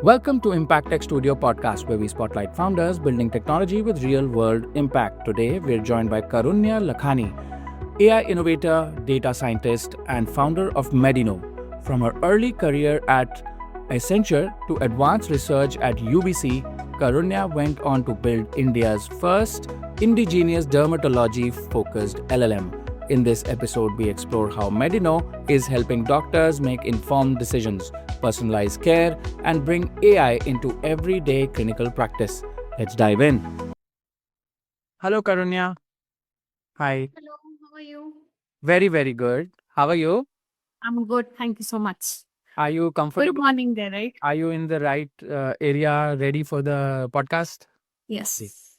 Welcome to Impact Tech Studio podcast, where we spotlight founders building technology with real world impact. Today, we're joined by Karunya Lakhani, AI innovator, data scientist, and founder of Medino. From her early career at Accenture to advanced research at UBC, Karunya went on to build India's first indigenous dermatology focused LLM. In this episode, we explore how Medino is helping doctors make informed decisions, personalize care, and bring AI into everyday clinical practice. Let's dive in. Hello, Karunya. Hi. Hello, how are you? Very, very good. How are you? I'm good. Thank you so much. Are you Good comfortable? morning there, right? Are you in the right area, ready for the podcast? Yes.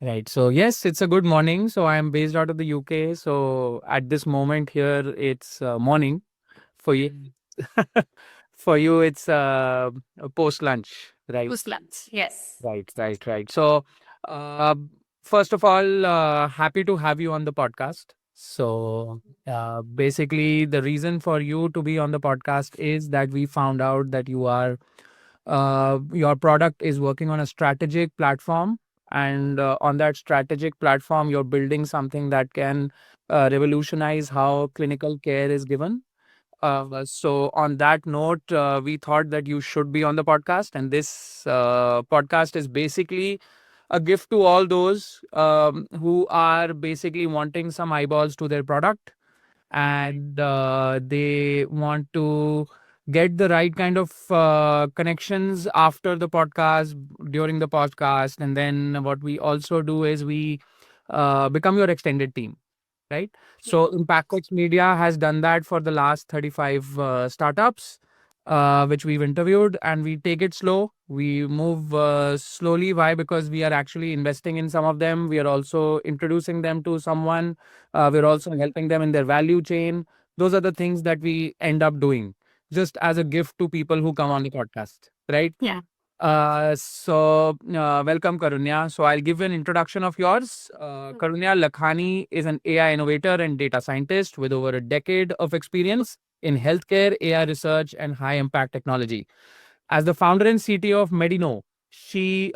Right. So, yes, it's a good morning. So, I am based out of the UK. So, at this moment here, it's morning for you. For you, it's post lunch, right? Post lunch. Yes. Right. So, uh, first of all, happy to have you on the podcast. So, basically, the reason for you to be on the podcast is that we found out that your product is working on a strategic platform, and on that strategic platform, you're building something that can revolutionize how clinical care is given. So on that note, we thought that you should be on the podcast, and this podcast is basically a gift to all those who are basically wanting some eyeballs to their product, and they want to get the right kind of connections after the podcast, during the podcast, and then what we also do is we become your extended team. Right. So ImpactX Media has done that for the last 35 startups, which we've interviewed, and we take it slow. We move slowly. Why? Because we are actually investing in some of them. We are also introducing them to someone. We're also helping them in their value chain. Those are the things that we end up doing just as a gift to people who come on the podcast. Right. Yeah. Welcome, Karunya. So I'll give an introduction of yours. Karunya Lakhani is an AI innovator and data scientist with over a decade of experience in healthcare, AI research, and high impact technology. As the founder and CTO of Medino, she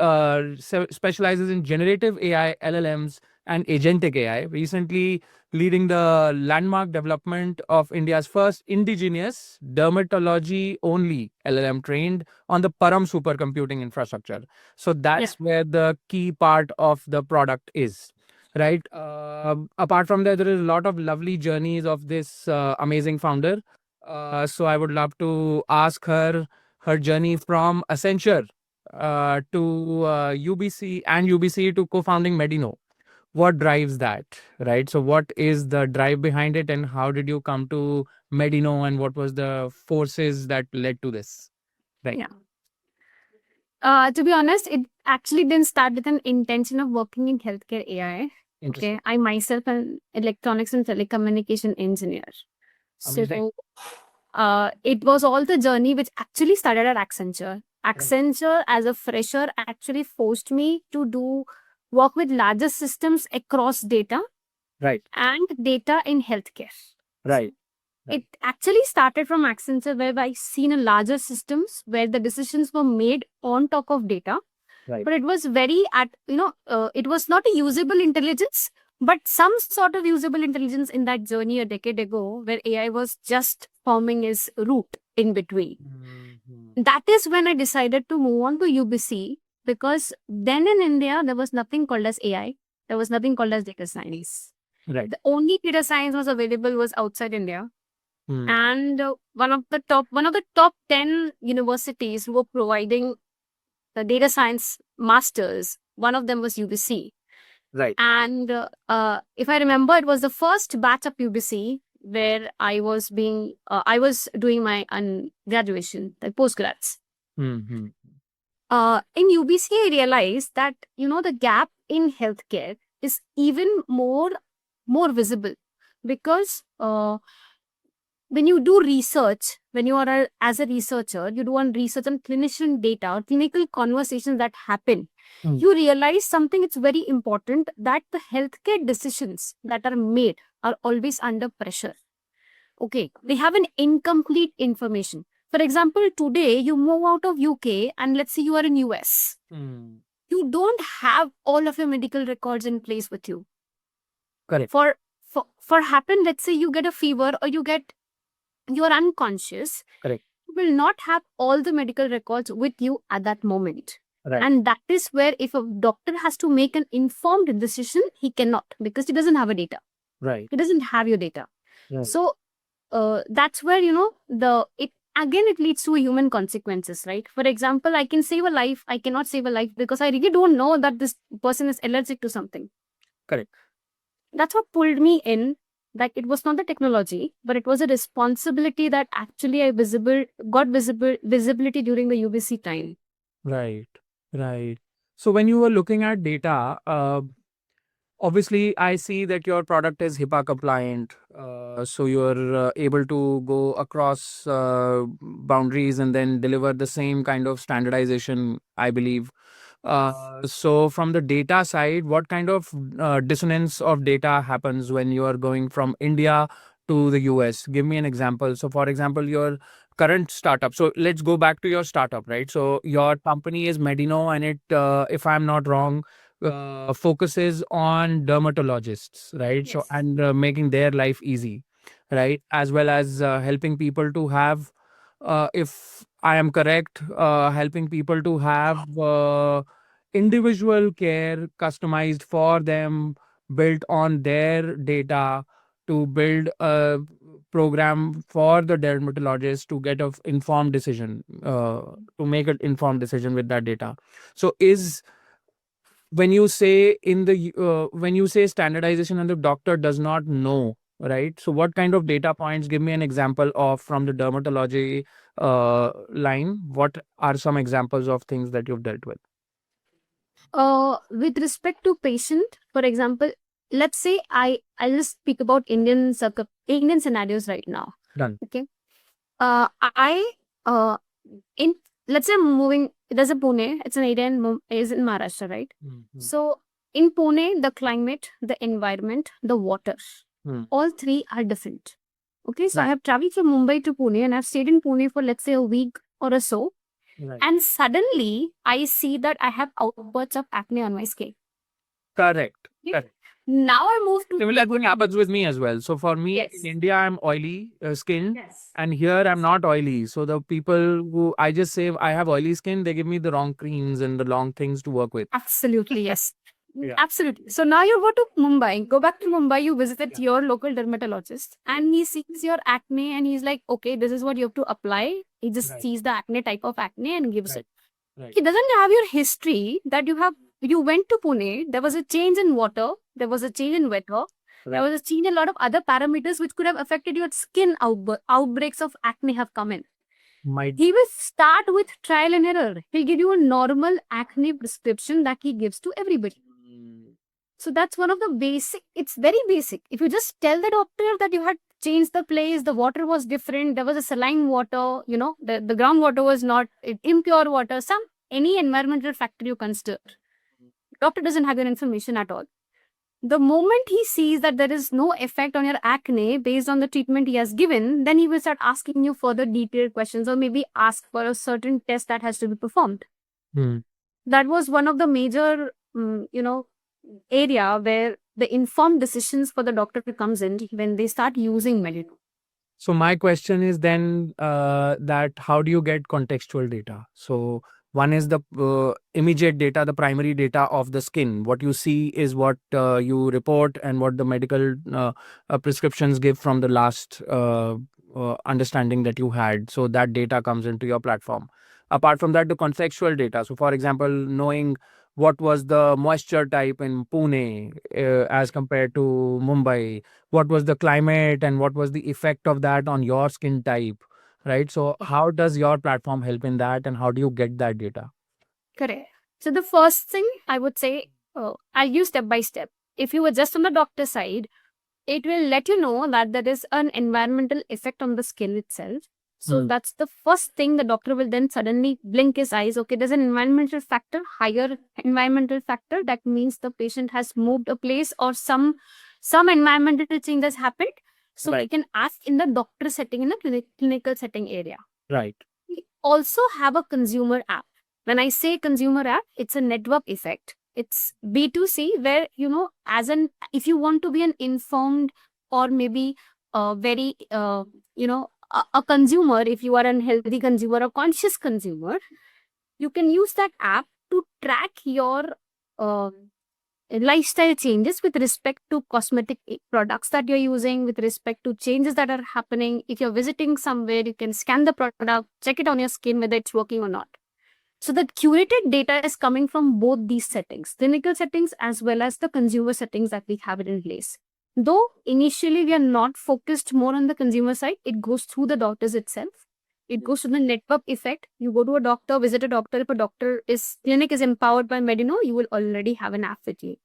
specializes in generative AI, LLMs, and agentic AI, recently leading the landmark development of India's first indigenous dermatology only LLM trained on the Param supercomputing infrastructure. So that's where the key part of the product is. Right. Apart from that, there is a lot of lovely journeys of this amazing founder. So I would love to ask her journey from Accenture to UBC and UBC to co-founding Medino. What drives that, right? So what is the drive behind it, and how did you come to Medino, and what was the forces that led to this? Right. Yeah. To be honest, it actually didn't start with an intention of working in healthcare AI. Interesting. Okay. I myself am electronics and telecommunication engineer. Amazing. So it was all the journey which actually started at Accenture. Accenture as a fresher actually forced me to do work with larger systems across data Right. and data in healthcare. Right. It actually started from Accenture, where I seen a larger systems where the decisions were made on top of data. Right. But it was very it was not a usable intelligence, but some sort of usable intelligence in that journey a decade ago, where AI was just forming its root in between. Mhm. That is when I decided to move on to UBC, because then in India there was nothing called as AI. There was nothing called as data science. Right. The only data science was available was outside India. Hmm. And one of the top 10 universities who were providing the data science masters, one of them was UBC. Right. And if I remember, it was the first batch of UBC where I was doing my graduation, like postgrads. Mm-hmm. In UBC, I realized that the gap in healthcare is even more visible, because when you do research, when you are as a researcher, you do on research on clinician data or clinical conversations that happen, you realize something. It's very important that the healthcare decisions that are made are always under pressure. Okay, they have an incomplete information. For example, today you move out of UK and let's say you are in US. You don't have all of your medical records in place with you. Correct. For happen, let's say you get a fever or you are unconscious. Correct. You will not have all the medical records with you at that moment. Right. And that is where if a doctor has to make an informed decision, he cannot, because he doesn't have a data. Right. He doesn't have your data. Right. So that's where, it leads to human consequences, right? For example, I can save a life, I cannot save a life because I really don't know that this person is allergic to something. Correct. That's what pulled me in, that it was not the technology, but it was a responsibility that actually I got visibility during the UBC time. Right. Right. So when you were looking at data, obviously I see that your product is HIPAA compliant. So you're able to go across boundaries and then deliver the same kind of standardization, I believe. So from the data side, what kind of dissonance of data happens when you are going from India to the US? Give me an example. So for example, your current startup. So let's go back to your startup, right? So your company is Medino, and it, if I'm not wrong, focuses on dermatologists, right? So, Yes. and making their life easy, right? As well as helping people to have, if I am correct, helping people to have individual care customized for them, built on their data, to build a program for the dermatologist to get an informed decision, to make an informed decision with that data. So is, when you say when you say standardization and the doctor does not know, right? So what kind of data points? Give me an example of from the dermatology line. What are some examples of things that you've dealt with? With respect to patient, for example, let's say I'll just speak about Indian scenarios right now. Done. Okay. I in let's say I'm moving. There's a Pune. It's an area is in Maharashtra, right? So in Pune, the climate, the environment, the water, all three are different. Okay, so I Right. have traveled from Mumbai to Pune and I've stayed in Pune for let's say a week or a so. Right. And suddenly I see that I have outbursts of acne on my skin. Correct. Okay. Correct. Now I move to Similar thing happens with me as well. So for me, Yes. in India, I'm oily skin, Yes. and here I'm not oily. So the people who I just say I have oily skin, they give me the wrong creams and the wrong things to work with. Absolutely, yes. Yeah. Absolutely. So now you go to Mumbai, go back to Mumbai, you visited your local dermatologist and he sees your acne and he's like, okay, this is what you have to apply. He just Right. sees the acne type of acne and gives Right. it. Right. He doesn't have your history that you went to Pune, there was a change in water, there was a change in weather, there was a change in a lot of other parameters which could have affected your skin outbreaks of acne have come in. He will start with trial and error. He'll give you a normal acne prescription that he gives to everybody. So that's one of the basic, it's very basic. If you just tell the doctor that you had changed the place, the water was different, there was a saline water, the groundwater was not impure water, any environmental factor you consider, doctor doesn't have your information at all. The moment he sees that there is no effect on your acne based on the treatment he has given, then he will start asking you further detailed questions or maybe ask for a certain test that has to be performed. That was one of the major, area where the informed decisions for the doctor comes in when they start using Medino. So my question is then that how do you get contextual data? So one is the immediate data, the primary data of the skin. What you see is what you report and what the medical prescriptions give from the last understanding that you had. So that data comes into your platform. Apart from that, the contextual data. So for example, knowing what was the moisture type in Pune as compared to Mumbai, what was the climate and what was the effect of that on your skin type, right? So how does your platform help in that, and how do you get that data? Correct. So the first thing I would say, I'll use step by step. If you were just on the doctor side, it will let you know that there is an environmental effect on the skin itself. So that's the first thing the doctor will then suddenly blink his eyes. Okay, there's an environmental factor, higher environmental factor. That means the patient has moved a place or some environmental change has happened. So we can ask in the doctor setting, in the clinical setting area. Right. We also have a consumer app. When I say consumer app, it's a network effect. It's B2C where, if you want to be an informed or maybe very, a consumer, if you are a healthy consumer or conscious consumer, you can use that app to track your uh, lifestyle changes with respect to cosmetic products that you're using, with respect to changes that are happening. If you're visiting somewhere, you can scan the product, check it on your skin whether it's working or not. So the curated data is coming from both these settings, clinical settings as well as the consumer settings that we have it in place. Though initially we are not focused more on the consumer side, it goes through the doctors itself. It goes to the network effect. You go to a doctor, visit a doctor. If a clinic is empowered by Medino, you will already have an app with you.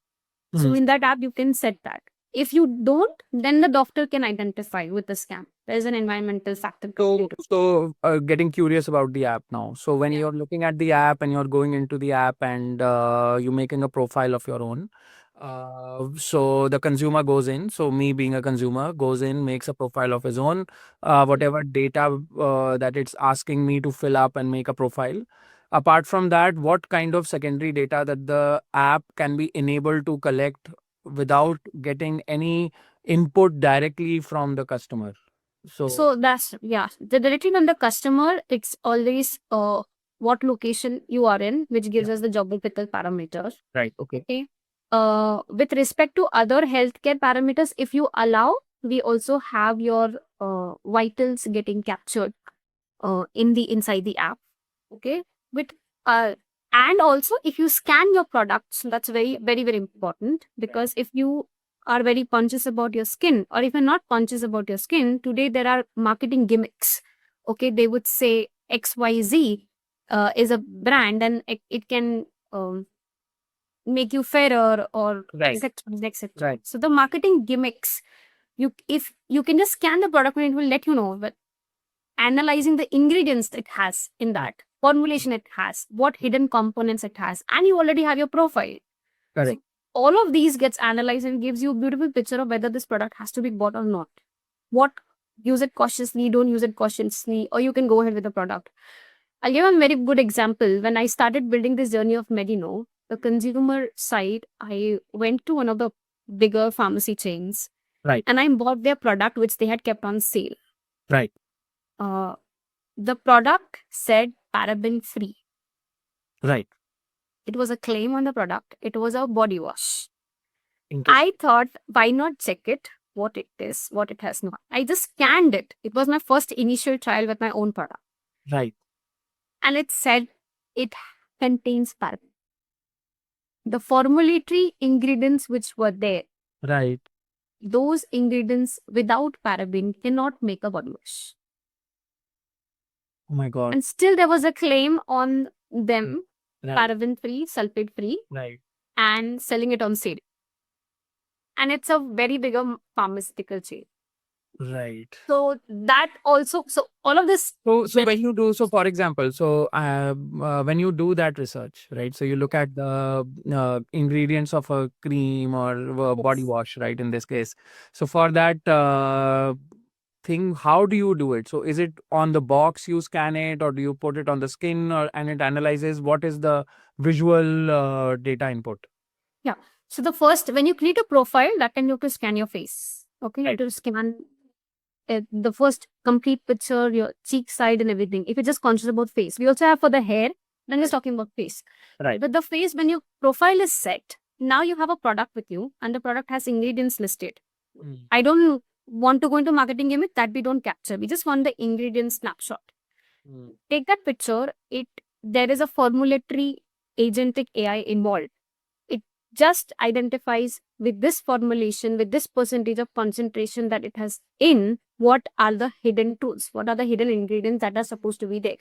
So Mhm. in that app, you can set that. If you don't, then the doctor can identify with the scam. There's an environmental factor. Getting curious about the app now. So when Yeah. you're looking at the app and you're going into the app and you're making a profile of your own, so the consumer goes in. So me being a consumer goes in, makes a profile of his own, whatever data that it's asking me to fill up and make a profile. Apart from that, what kind of secondary data that the app can be enabled to collect without getting any input directly from the customer? So that's, yeah, the directly on the customer, it's always what location you are in, which gives Yeah. us the geographical parameters. Right. Okay. Okay. With respect to other healthcare parameters, if you allow, we also have your vitals getting captured inside the app. Okay. With uh, and also if you scan your products, that's very, very, very important, because if you are very conscious about your skin, or if you're not conscious about your skin, today there are marketing gimmicks. Okay, they would say XYZ is a brand, and it can make you fairer or Right. etc. etc. Right. So the marketing gimmicks, if you can just scan the product and it will let you know, but analyzing the ingredients it has in that formulation, it has what hidden components it has, and you already have your profile. Correct. All of these gets analyzed and gives you a beautiful picture of whether this product has to be bought or not. What, use it cautiously, don't use it cautiously, or you can go ahead with the product. I'll give a very good example. When I started building this journey of Medino, the consumer side, I went to one of the bigger pharmacy chains. Right. And I bought their product which they had kept on sale. Right. Uh, the product said paraben free. Right. It was a claim on the product. It was a body wash. Interesting. I thought, why not check it, what it is, what it has not. I just scanned it. It was my first initial trial with my own product. Right. And it said it contains paraben. The formulatory ingredients which were there, Right. those ingredients without paraben cannot make a body wash. Oh my God. And still there was a claim on them, Right. paraben free, sulfate free, Right. and selling it on sale. And it's a very big pharmaceutical chain. Right. So that also, so all of this. So when you do, so for example, when you do that research, right? So you look at the ingredients of a cream or a body wash, right? In this case, so for that thing, how do you do it? So is it on the box you scan it, or do you put it on the skin, or and it analyzes what is the visual data input? Yeah. So the first, when you create a profile, that time you have to scan your face. Okay, you have Right. to scan the first complete picture, your cheek side and everything. If you're just conscious about face, we also have for the hair. Then just talking about face. Right. But the face, when your profile is set, now you have a product with you, and the product has ingredients listed. Mm. I don't want to go into marketing gimmick that we don't capture. We just want the ingredient snapshot. Mm. Take that picture. There is a formulatory agentic AI involved. It just identifies with this formulation, with this percentage of concentration that it has in, what are the hidden tools, what are the hidden ingredients that are supposed to be there.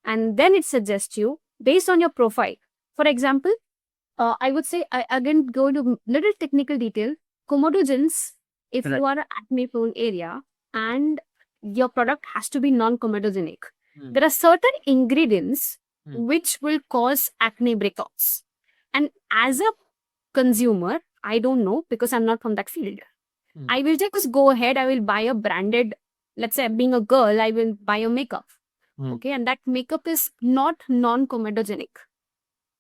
And then it suggests you based on your profile. For example, I would say, I again go into little technical detail. Comedogens, if Right. you are an acne prone area and your product has to be non-comedogenic, Mm. there are certain ingredients Mm. which will cause acne breakouts. And as a consumer, I don't know because I'm not from that field. Mm. I will just go ahead, I will buy a branded let's say being a girl, I will buy a makeup. Hmm. Okay. And that makeup is not non-comedogenic.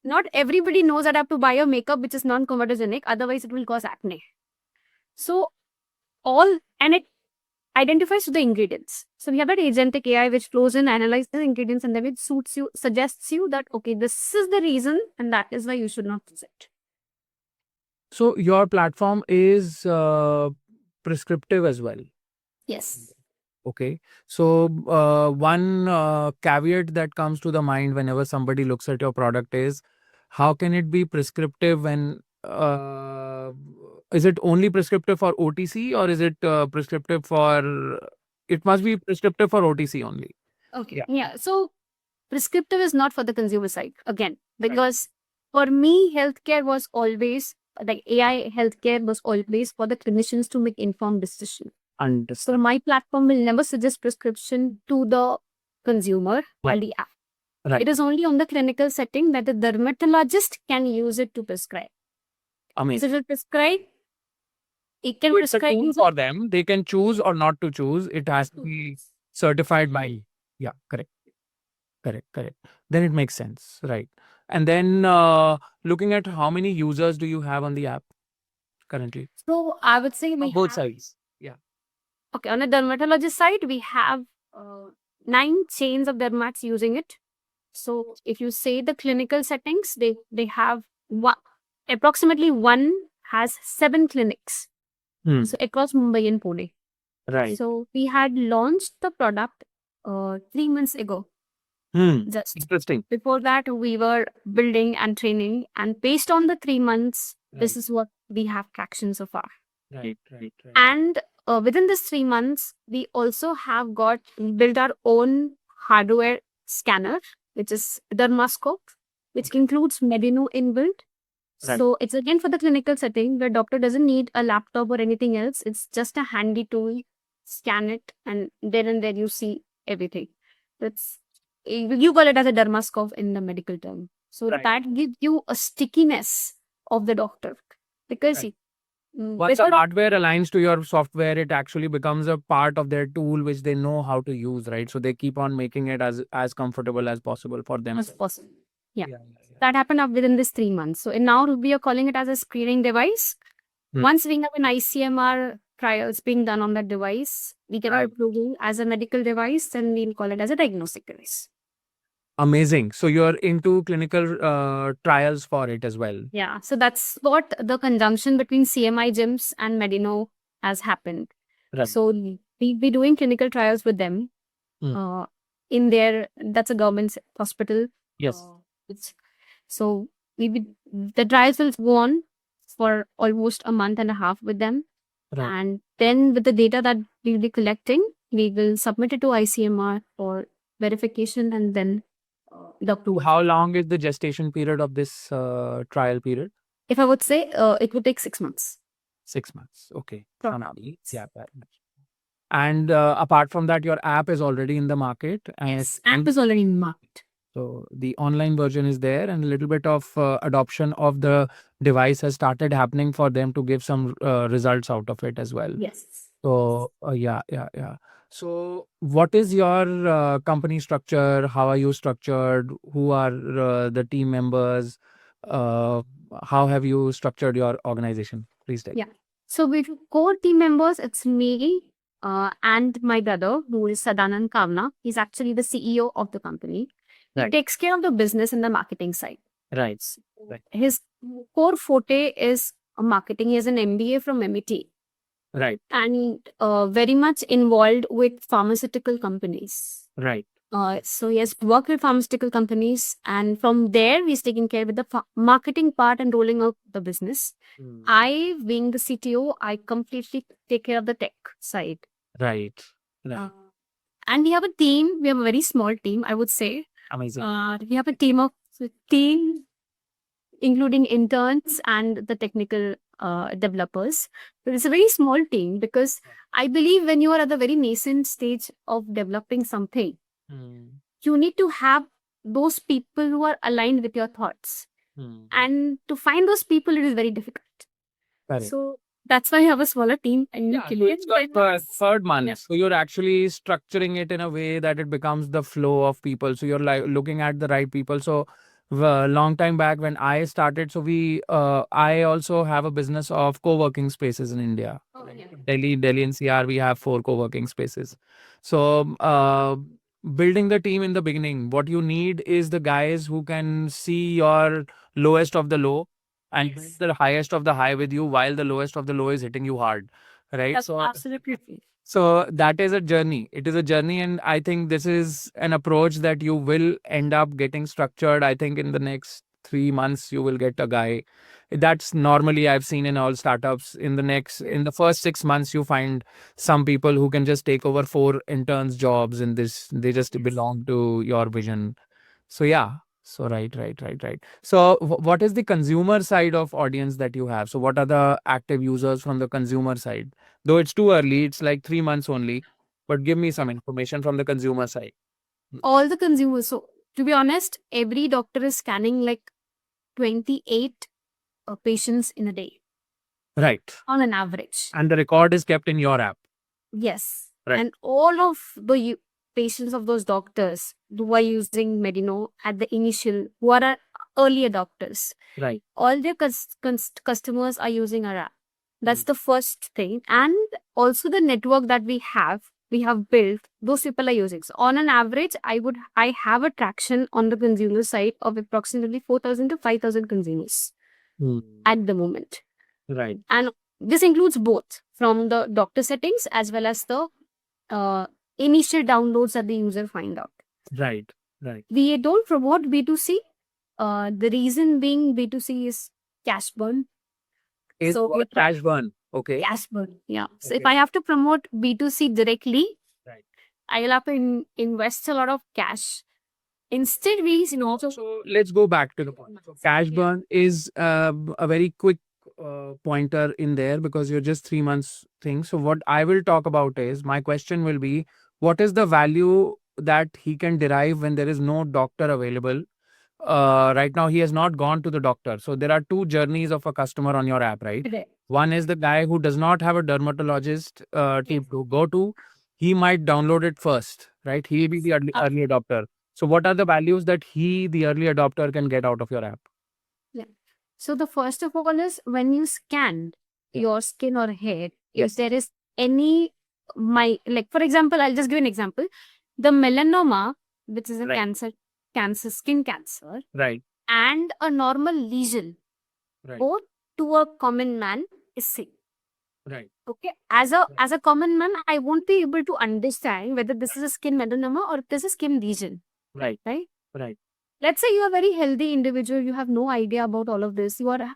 Not everybody knows that I have to buy a makeup which is non-comedogenic, otherwise it will cause acne. So and it identifies the ingredients. So we have that agentic AI which flows in, analyzes the ingredients, and then it suits you, suggests you that, okay, this is the reason, and that is why you should not use it. So your platform is prescriptive as well. Yes. Okay. So one caveat that comes to the mind whenever somebody looks at your product is, how can it be prescriptive when is it only prescriptive for OTC, or is it prescriptive for, it must be prescriptive for OTC only? Okay. Yeah. Yeah. So prescriptive is not for the consumer side again, because for me, healthcare was always like AI healthcare was always for the clinicians to make informed decision. Understood. So my platform will never suggest prescription to the consumer or the app. Right. It is only on the clinical setting that the dermatologist can use it to prescribe. Amazing. So it will prescribe. It can So it's a prescribe. tool for them. They can choose or not to choose. It has to be certified by. Yeah, correct. Then it makes sense, right? And then looking at how many users do you have on the app currently? So I would say we Both have, sides. Yeah. okay, on the dermatologist side, we have 9 chains of dermats using it. So if you say the clinical settings, they have approximately one has 7 clinics. Hmm. So across Mumbai and Pune. Right. So we had launched the product 3 months ago. Just Interesting. before that, we were building and training, and based on the 3 months, this is what we have traction so far. Right. And within this 3 months, we also have built our own hardware scanner, which is Dermascope, which includes Medino inbuilt. Right. So it's again for the clinical setting where doctor doesn't need a laptop or anything else. It's just a handy tool. Scan it, and there you see everything. That's, you call it as a Dermascope in the medical term. So Right. that gives you a stickiness of the doctor, because Right. Once the hardware aligns to your software, it actually becomes a part of their tool which they know how to use, right? So they keep on making it as comfortable as possible for them. as possible. Yeah. That happened up within this 3 months. So now we are calling it as a screening device. Once we have an ICMR trials being done on that device, we get our approval as a medical device, then we'll call it as a diagnostic device. Amazing. So you're into clinical trials for it as well. Yeah. So that's what the conjunction between CMI gyms and Medino has happened. Right. So we'll be doing clinical trials with them. In their, that's a government hospital. Yes. So the trials will go on for almost a month and a half with them. Right. And then with the data that we'll be collecting, we will submit it to ICMR for verification, and then the approval. How long is the gestation period of this trial period? If I would say, it would take 6 months. 6 months. Okay. Probably. Yeah. And apart from that, your app is already in the market. Yes, app is already in market. So the online version is there, and a little bit of adoption of the device has started happening for them to give some results out of it as well. Yes. So yeah. So what is your company structure? How are you structured? Who are the team members? How have you structured your organization? Please take. Yeah. So with core team members, it's me and my brother, who is Sadanand Kavna. He's actually the CEO of the company. He takes care of the business and the marketing side. Right. His core forte is marketing. He has an MBA from MIT. Right. And very much involved with pharmaceutical companies. Right. So he has worked with pharmaceutical companies, and from there he's taking care with the marketing part and rolling out the business. I, being the CTO, I completely take care of the tech side. Right. And we have a team. We have a very small team, I would say. Amazing. We have a team including interns and the technical developers. But it's a very small team, because I believe when you are at the very nascent stage of developing something, you need to have those people who are aligned with your thoughts. And to find those people, it is very difficult. Correct. So That's why I have a smaller team and Yeah, so it's got third month. Yeah. So you're actually structuring it in a way that it becomes the flow of people. So you're like looking at the right people. So long time back when I started, so I also have a business of co-working spaces in India. Oh, yeah. Delhi NCR, we have 4 co-working spaces. So building the team in the beginning, what you need is the guys who can see your lowest of the low and build the highest of the high with you while the lowest of the low is hitting you hard, right? That's absolutely true. So that is a journey. It is a journey, and I think this is an approach that you will end up getting structured. I think in the next 3 months you will get a guy. That's normally I've seen in all startups. In the first 6 months, you find some people who can just take over 4 interns jobs in this. They just belong to your vision. So yeah. So right. So what is the consumer side of audience that you have? So what are the active users from the consumer side? Though it's too early, it's like 3 months only. But give me some information from the consumer side. All the consumers. So, to be honest, every doctor is scanning like 28 patients in a day Right. on an average. And the record is kept in your app. Yes. Right. And all of the patients of those doctors who are using Medino at the initial, who are our early adopters, Right. all their customers are using our app. That's the first thing. And also the network that we have built, those people are using. So on an average, I have a traction on the consumer side of approximately 4,000 to 5,000 consumers at the moment. Right. And this includes both from the doctor settings as well as the initial downloads that the user find out. Right. We don't promote B2C. The reason being B2C is cash burn. Is So what cash burn. Okay. Cash burn. Yeah. So if Okay. I have to promote B2C directly, Right. I will have to invest a lot of cash. Instead, we So let's go back to the point. So cash Yeah. burn is a very quick pointer in there because you're just 3 months thing. So what I will talk about is my question will be, what is the value that he can derive when there is no doctor available? Right now he has not gone to the doctor. So there are 2 journeys of a customer on your app, right? Correct. One is the guy who does not have a dermatologist to go to. He might download it first, right? He'll be the early adopter. So what are the values that the early adopter, can get out of your app? So the first of all is when you scan your skin or hair, if there is any like for example, I'll just give an example. The melanoma, which is a Right. skin cancer, Right. and a normal lesion, Right. both to a common man is same. Right. Okay. As a common man, I won't be able to understand whether this is a skin melanoma or if this is skin lesion. Right. Right? Right. Let's say you are a very healthy individual, you have no idea about all of this. You are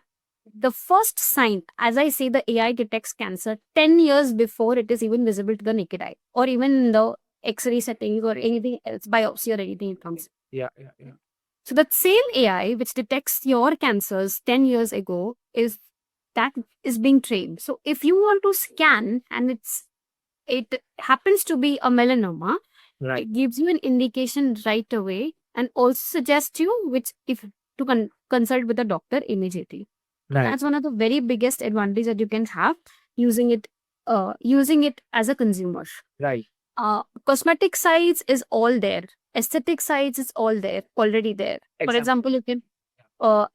the first sign, as I say, the AI detects cancer 10 years before it is even visible to the naked eye, or even in the X-ray settings or anything else, biopsy or anything it comes. Yeah. So that same AI which detects your cancers 10 years ago is being trained. So if you want to scan and it happens to be a melanoma, Right. it gives you an indication right away and also suggests you which if to consult with a doctor immediately. Right. That's one of the very biggest advantage that you can have using it as a consumer. Right. Cosmetic sites is all there. Aesthetic sites is all there, already there. For example, you can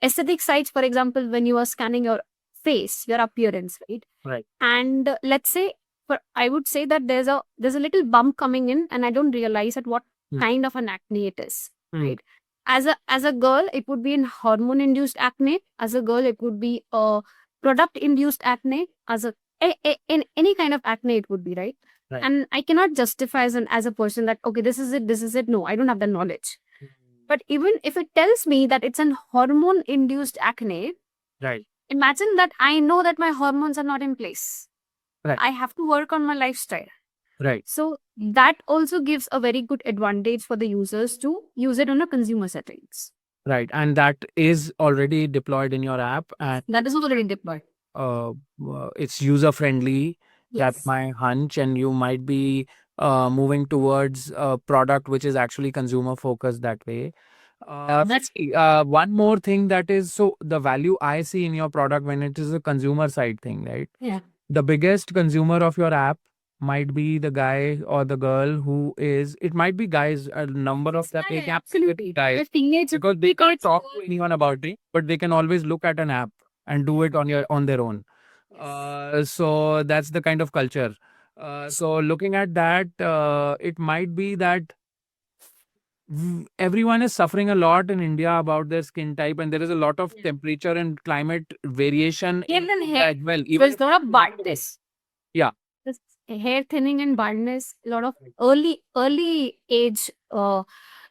aesthetic sites, for example, when you are scanning your face, your appearance, right? Right. And let's say, I would say that there's a little bump coming in, and I don't realize at what kind of an acne it is, right? As a girl, it would be in hormone induced acne. As a girl, it would be a product induced acne. In any kind of acne, it would be, right? Right. And I cannot justify as a person that okay, this is it. No, I don't have the knowledge. But even if it tells me that it's an hormone induced acne, Right. imagine that I know that my hormones are not in place. Right. I have to work on my lifestyle. Right. So that also gives a very good advantage for the users to use it on a consumer settings. Right. And that is already deployed in your app, and That is already deployed. it's user friendly. Yes. That's my hunch, and you might be moving towards a product which is actually consumer focused that way. That's one more thing that is so the value I see in your product when it is a consumer side thing, right? Yeah. The biggest consumer of your app might be the guy or the girl who is, it might be guys, a number of them, Yeah, absolutely. guys, The teenage because they can't kids talk who- to anyone about it, but they can always look at an app and do it on their own. So that's the kind of culture. So looking at that, it might be that everyone is suffering a lot in India about their skin type, and there is a lot of temperature and climate variation in Even India hair, as well. there's a lot of baldness. Yeah. This hair thinning and baldness, a lot of early age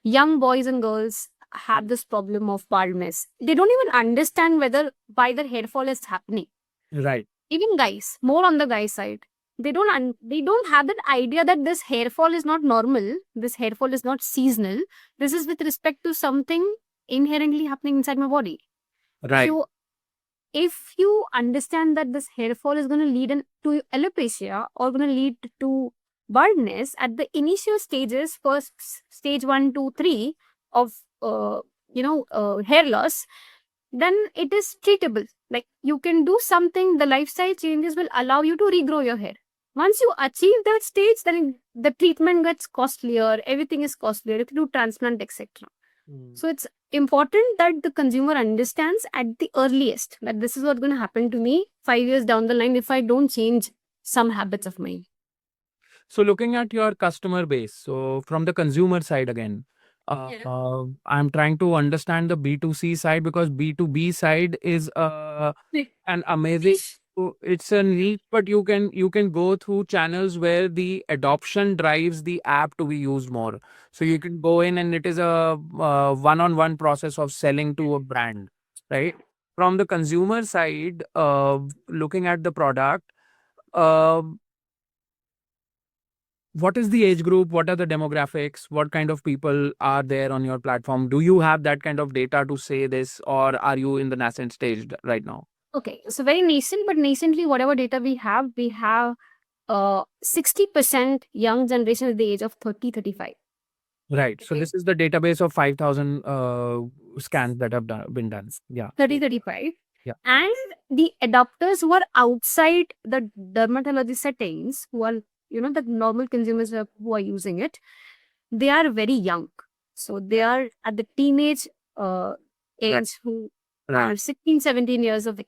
young boys and girls have this problem of baldness. They don't even understand whether why their hair fall is happening. Right. Even guys, more on the guy side, they don't have that idea that this hair fall is not normal. This hair fall is not seasonal. This is with respect to something inherently happening inside my body. Right. So if you understand that this hair fall is going to lead to alopecia or going to lead to baldness at the initial stages, first stage 1, 2, 3 of hair loss, then it is treatable. Like you can do something, the lifestyle changes will allow you to regrow your hair. Once you achieve that stage, then the treatment gets costlier, everything is costlier, you can do transplant, etc. So it's important that the consumer understands at the earliest that this is what's going to happen to me 5 years down the line if I don't change some habits of mine. So looking at your customer base, so from the consumer side again, I'm trying to understand the B2C side because B2B side is an amazing. It's a neat, but you can go through channels where the adoption drives the app to be used more. So you can go in and it is a one-on-one process of selling to a brand, right? From the consumer side, looking at the product. Uh, what is the age group? What are the demographics? What kind of people are there on your platform? Do you have that kind of data to say this, or are you in the nascent stage right now? Okay, so very nascent, but nascently, whatever data we have 60% young generation at the age of 30, 35. Right. So Okay. this is the database of 5,000 scans that have been done. Yeah. 30, 35. Yeah. And the adopters who are outside the dermatology settings, who are, the normal consumers who are using it, they are very young. So they are at the teenage age who are 16, 17 years of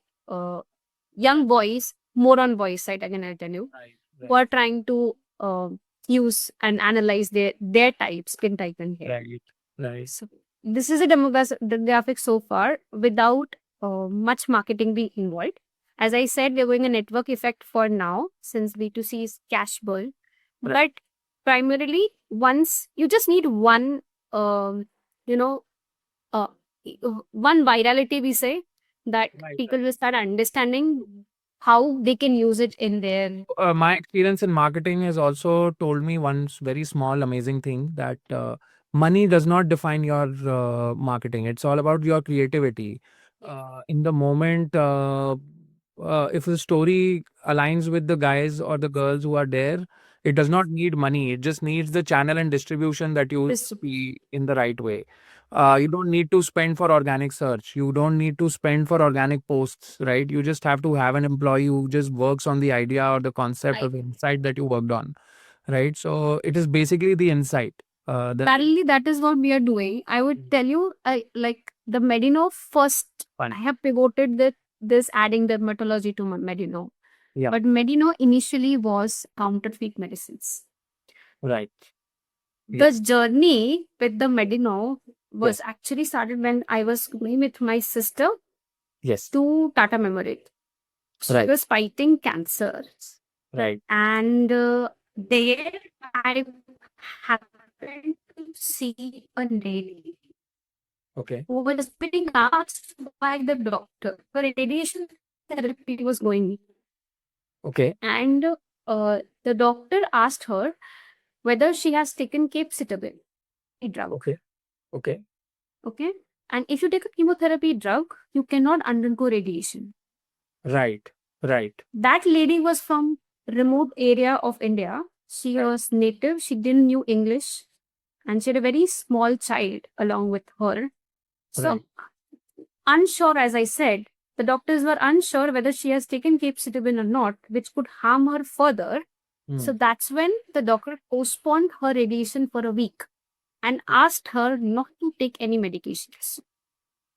young boys, more on boys side, again, I'll tell you, who are trying to use and analyze their type, skin type and hair. Right. Right. So this is a demographic so far without much marketing being involved. As I said, we're going a network effect for now since B2C is cash burn. Right. But primarily, once you just need one, you know, uh, one virality, we say, that Right, people will start understanding how they can use it in their. My experience in marketing has also told me one very small, amazing thing that money does not define your marketing. It's all about your creativity. In the moment, if the story aligns with the guys or the girls who are there, it does not need money. It just needs the channel and distribution that you be in the right way. You don't need to spend for organic search. You don't need to spend for organic posts, right? You just have to have an employee who just works on the idea or the concept or the insight that you worked on, right? So it is basically the insight. Parallelly, that is what we are doing. I would tell you, like the Medino first, Fun. I have pivoted this adding dermatology to Medino. Yeah. But Medino initially was counterfeit medicines. Right. The journey with the Medino was actually started when I was going with my sister Yes. to Tata Memorial. She Right. was fighting cancer. Right. And there I happened to see a lady Okay. who was being asked by the doctor for radiation therapy was going. Okay. And the doctor asked her whether she has taken capecitabine, a drug. Okay. Okay. Okay. And if you take a chemotherapy drug, you cannot undergo radiation. Right. Right. That lady was from remote area of India. She was native. She didn't knew English. and she had a very small child along with her. So, Right. unsure, as I said, the doctors were unsure whether she has taken capecitabine or not, which could harm her further. So Hmm. that's when the doctor postponed her radiation for a week and asked her not to take any medications.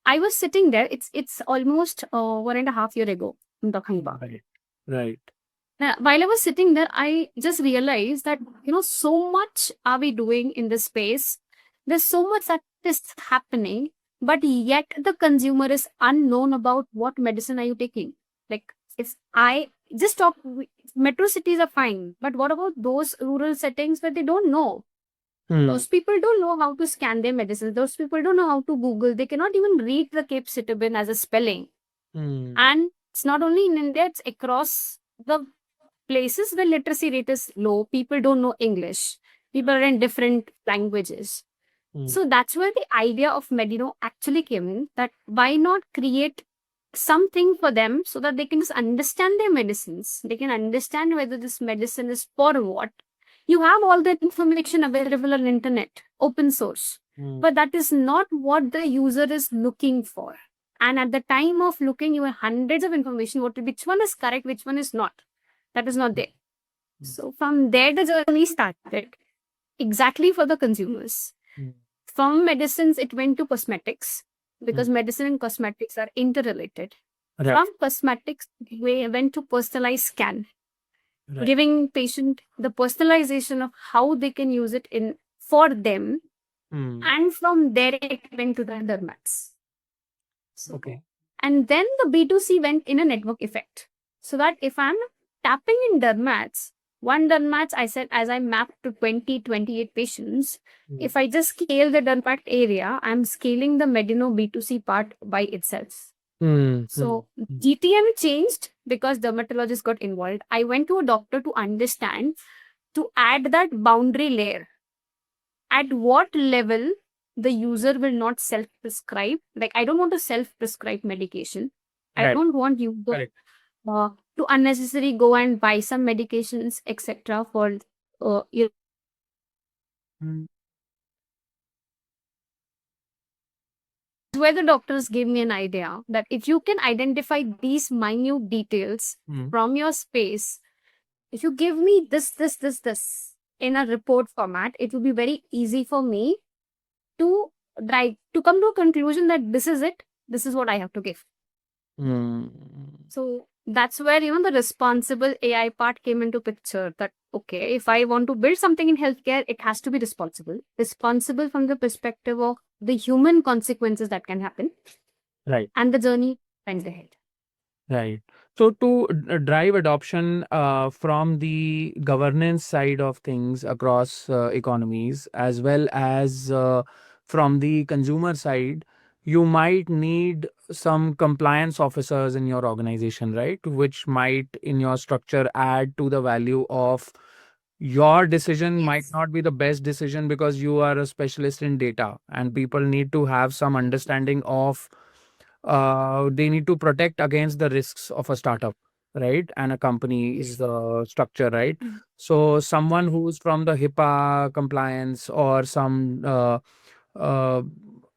I was sitting there. It's almost 1.5 years ago. I'm talking about. Right. Right. Now, while I was sitting there, I just realized that so much are we doing in this space. There's so much that is happening, but yet the consumer is unknown about what medicine are you taking. Like it's I just talk. Metro cities are fine, but what about those rural settings where they don't know? Hmm. Those people don't know how to scan their medicines. Those people don't know how to Google. They cannot even read the capecitabine as a spelling. Hmm. And it's not only in India; it's across the places where literacy rate is low. People don't know English. People are in different languages. Hmm. So that's where the idea of Medino actually came in. That why not create something for them so that they can just understand their medicines. They can understand whether this medicine is for what. You have all that information available on internet, open source, Hmm. but that is not what the user is looking for. And at the time of looking, you have hundreds of information. Which one is correct, which one is not. That is not there. So from there, the journey started exactly for the consumers. Hmm. From medicines, it went to cosmetics because medicine and cosmetics are interrelated. Right. From cosmetics, we went to personalized scan, Right. giving patient the personalization of how they can use it in for them. Hmm. And from there, it went to the dermats. Okay. And then the B2C went in a network effect. So that if I'm tapping in dermats, one dermats, I said, as I mapped to 28 patients, if I just scale the dermat area, I'm scaling the Medino B2C part by itself. Hmm. So GTM changed because dermatologists got involved. I went to a doctor to understand, to add that boundary layer. At what level the user will not self-prescribe. Like I don't want to self-prescribe medication. I Right. don't want you Correct. to unnecessarily go and buy some medications, etc. for your Hmm. where the doctors gave me an idea that if you can identify these minute details Hmm. from your space, if you give me this in a report format, it will be very easy for me to come to a conclusion that this is it, this is what I have to give. Hmm. So that's where the responsible AI part came into picture. That okay, if I want to build something in healthcare, it has to be responsible from the perspective of the human consequences that can happen, Right. and the journey went ahead. Right. So to drive adoption from the governance side of things across economies, as well as from the consumer side, you might need some compliance officers in your organization, right? Which might, in your structure, add to the value of your decision might Yes. not be the best decision because you are a specialist in data, and people need to have some understanding of they need to protect against the risks of a startup, right? And a company is the structure, right? Mhm. So someone who's from the HIPAA compliance or some uh,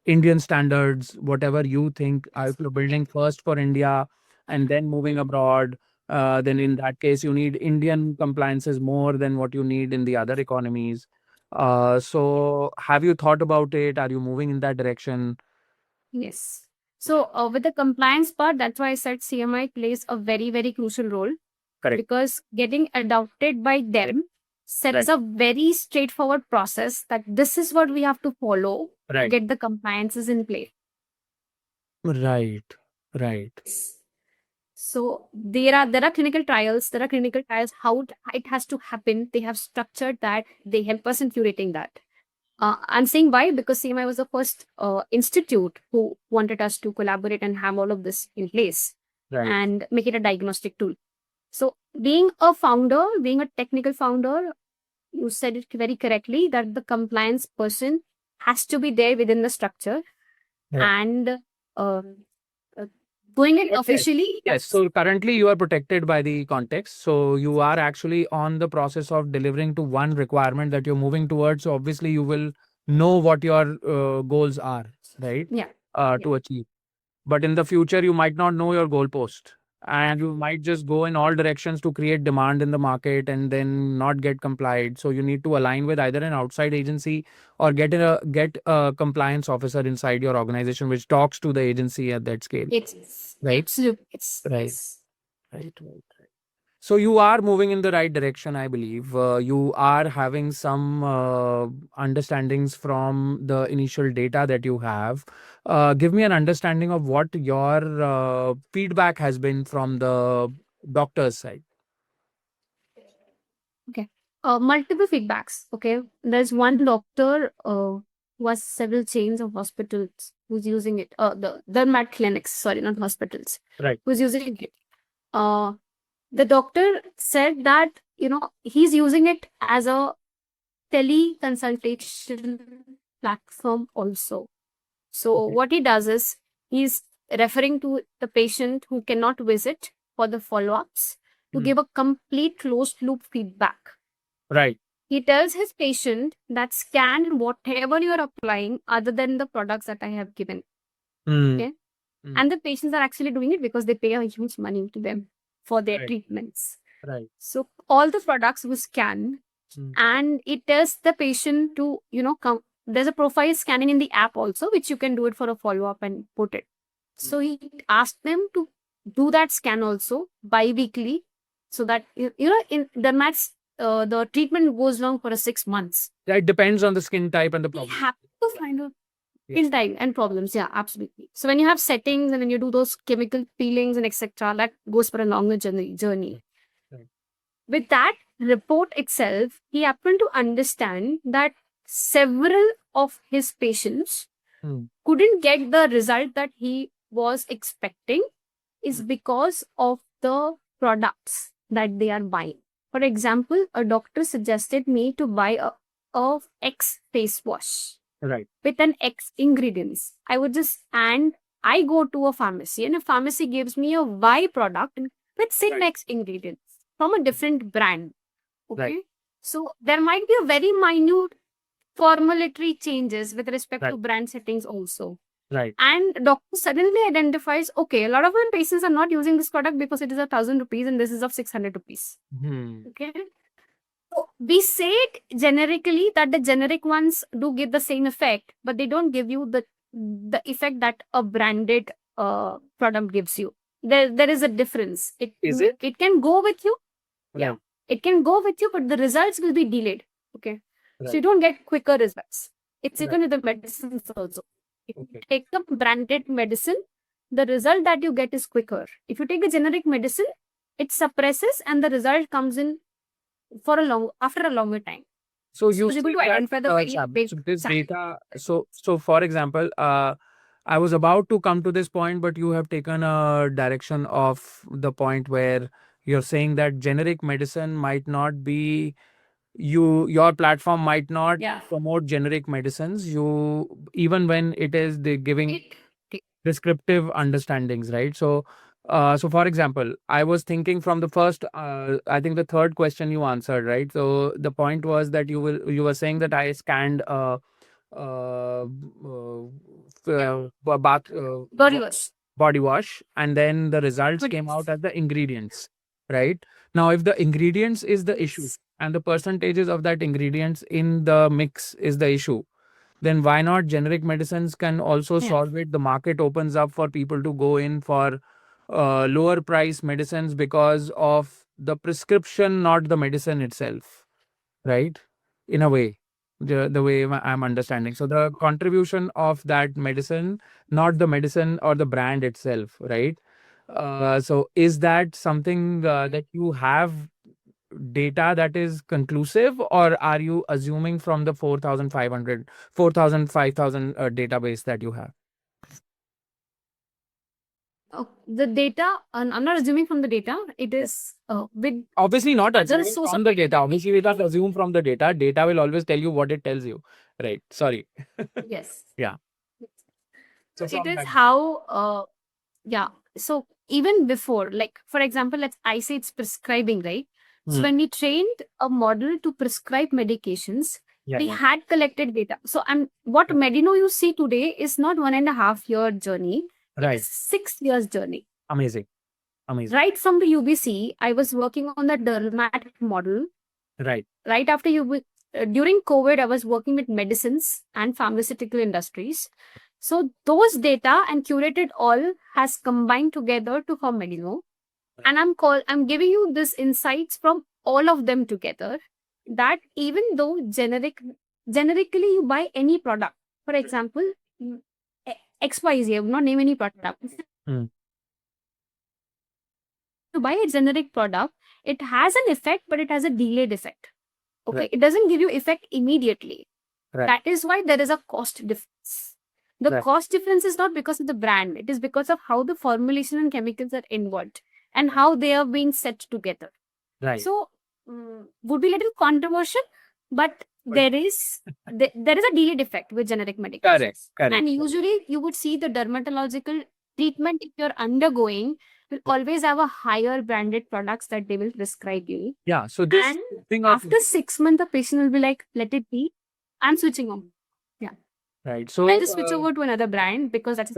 Indian standards, whatever you think, if you're building first for India and then moving abroad, then in that case you need Indian compliances more than what you need in the other economies. So have you thought about it? Are you moving in that direction? Yes. So with the compliance part, that's why I said CMI plays a very, very crucial role Correct. because getting adopted by them sets a very straightforward process that this is what we have to follow to Right. get the compliances in place. Right. Right. So there are clinical trials. There are clinical trials. How it has to happen. They have structured that. They help us in curating that. I'm saying why because CMI was the first institute who wanted us to collaborate and have all of this in place Right. and make it a diagnostic tool. So being a founder, being a technical founder, you said it very correctly that the compliance person has to be there within the structure Yeah. and uh, uh, doing it Yes. officially. Yes. So currently you are protected by the context. So you are actually on the process of delivering to one requirement that you're moving towards. So obviously you will know what your goals are, right? Yeah. To achieve. But in the future, you might not know your goalpost, and you might just go in all directions to create demand in the market and then not get complied. So you need to align with either an outside agency or get a compliance officer inside your organization which talks to the agency at that scale. It's Right. absolutely. It's Right. yes. Right. So you are moving in the right direction, I believe. You are having some understandings from the initial data that you have. Give me an understanding of what your feedback has been from the doctor's side. Multiple feedbacks. Okay, there's one doctor who has several chains of hospitals who's using it. The dermat clinics, sorry, not hospitals. Right. Who's using it? The doctor said that he's using it as a teleconsultation platform also. So Okay. what he does is he's referring to the patient who cannot visit for the follow-ups to Hmm. give a complete closed loop feedback. Right. He tells his patient that scan whatever you are applying other than the products that I have given. Hmm. Okay. Hmm. And the patients are actually doing it because they pay a huge money to them for their Right. treatments. Right. So all the products we scan Hmm. and it tells the patient to, come. There's a profile scanning in the app also, which you can do it for a follow-up and put it. So he asked them to do that scan also bi-weekly so that, in the maths, the treatment goes long for 6 months. It depends on the skin type and the We problem. have to find out Yeah. skin type and problems. Yeah, absolutely. So when you have settings and when you do those chemical peelings and etc., that goes for a longer journey. Right. With that report itself, he happened to understand that several of his patients Hmm. couldn't get the result that he was expecting is because of the products that they are buying. For example, a doctor suggested me to buy a X face wash Right. with an X ingredients. And I go to a pharmacy and a pharmacy gives me a Y product with same Right. X ingredients from a different brand. Okay. Right. So there might be a very minute formulary changes with respect to Right. brand settings also. Right. And doctor suddenly identifies, okay, a lot of my patients are not using this product because it is 1,000 rupees and this is of 600 rupees. Hmm. Okay. So we say it generically that the generic ones do give the same effect, but they don't give you the effect that a branded product gives you. There is a difference. Is it? It can go with you. Yeah. Right. It can go with you, but the results will be delayed. Okay. So you Right. don't get quicker results. It's Right. even with the medicines also. If you Okay. take a branded medicine, the result that you get is quicker. If you take a generic medicine, it suppresses and the result comes in after a longer time. So you was able see to that, identify the very Shab, big so this sign. data. So for example, I was about to come to this point, but you have taken a direction of the point where you're saying that generic medicine might not be your platform might not Yeah. promote generic medicines. You even when it is the giving It descriptive understandings, right? So for example, I was thinking from the first, I think the third question you answered, right? So the point was that you were saying that I scanned uh, bath body wash. body wash, and then the results But came out as the ingredients, right? Now, if the ingredients is the issue and the percentages of that ingredients in the mix is the issue, then why not generic medicines can also Yeah. solve it? The market opens up for people to go in for lower price medicines because of the prescription, not the medicine itself, right? In a way, the way I'm understanding. So the contribution of that medicine, not the medicine or the brand itself, right? So is that something that you have data that is conclusive, or are you assuming from the 4,500, 4,000, 5,000 database that you have? The data, I'm not assuming from the data. It is with Obviously not other assuming source from of the data. Obviously we can't assume from the data. Data will always tell you what it tells you, right? Sorry. yes. Yeah. So So it from is that, how yeah. So even before, like for example, I say it's prescribing, right? So Hmm. when we trained a model to prescribe medications, we had collected data. So what Medino you see today is not 1.5 year journey. It's 6 years journey. Amazing. Right from the UBC, I was working on the dermat model. Right. Right after during COVID, I was working with medicines and pharmaceutical industries. So those data and curated all has combined together to form Medino. And I'm giving you this insights from all of them together, that even though generically you buy any product, for example, XYZ, I will not name any product. To buy a generic product, it has an effect, but it has a delayed effect. Okay, Right. it doesn't give you effect immediately. Right. That is why there is a cost difference. The Right. cost difference is not because of the brand, it is because of how the formulation and chemicals are involved and how they are being set together. Right. So would be a little controversial, but there is a delayed effect with generic medications. Correct. And usually you would see the dermatological treatment if you're undergoing will always have a higher branded products that they will prescribe you. Yeah. So this And thing of after 6 months, the patient will be like, let it be. I'm switching on. right. So I'll just switch over to another brand because that's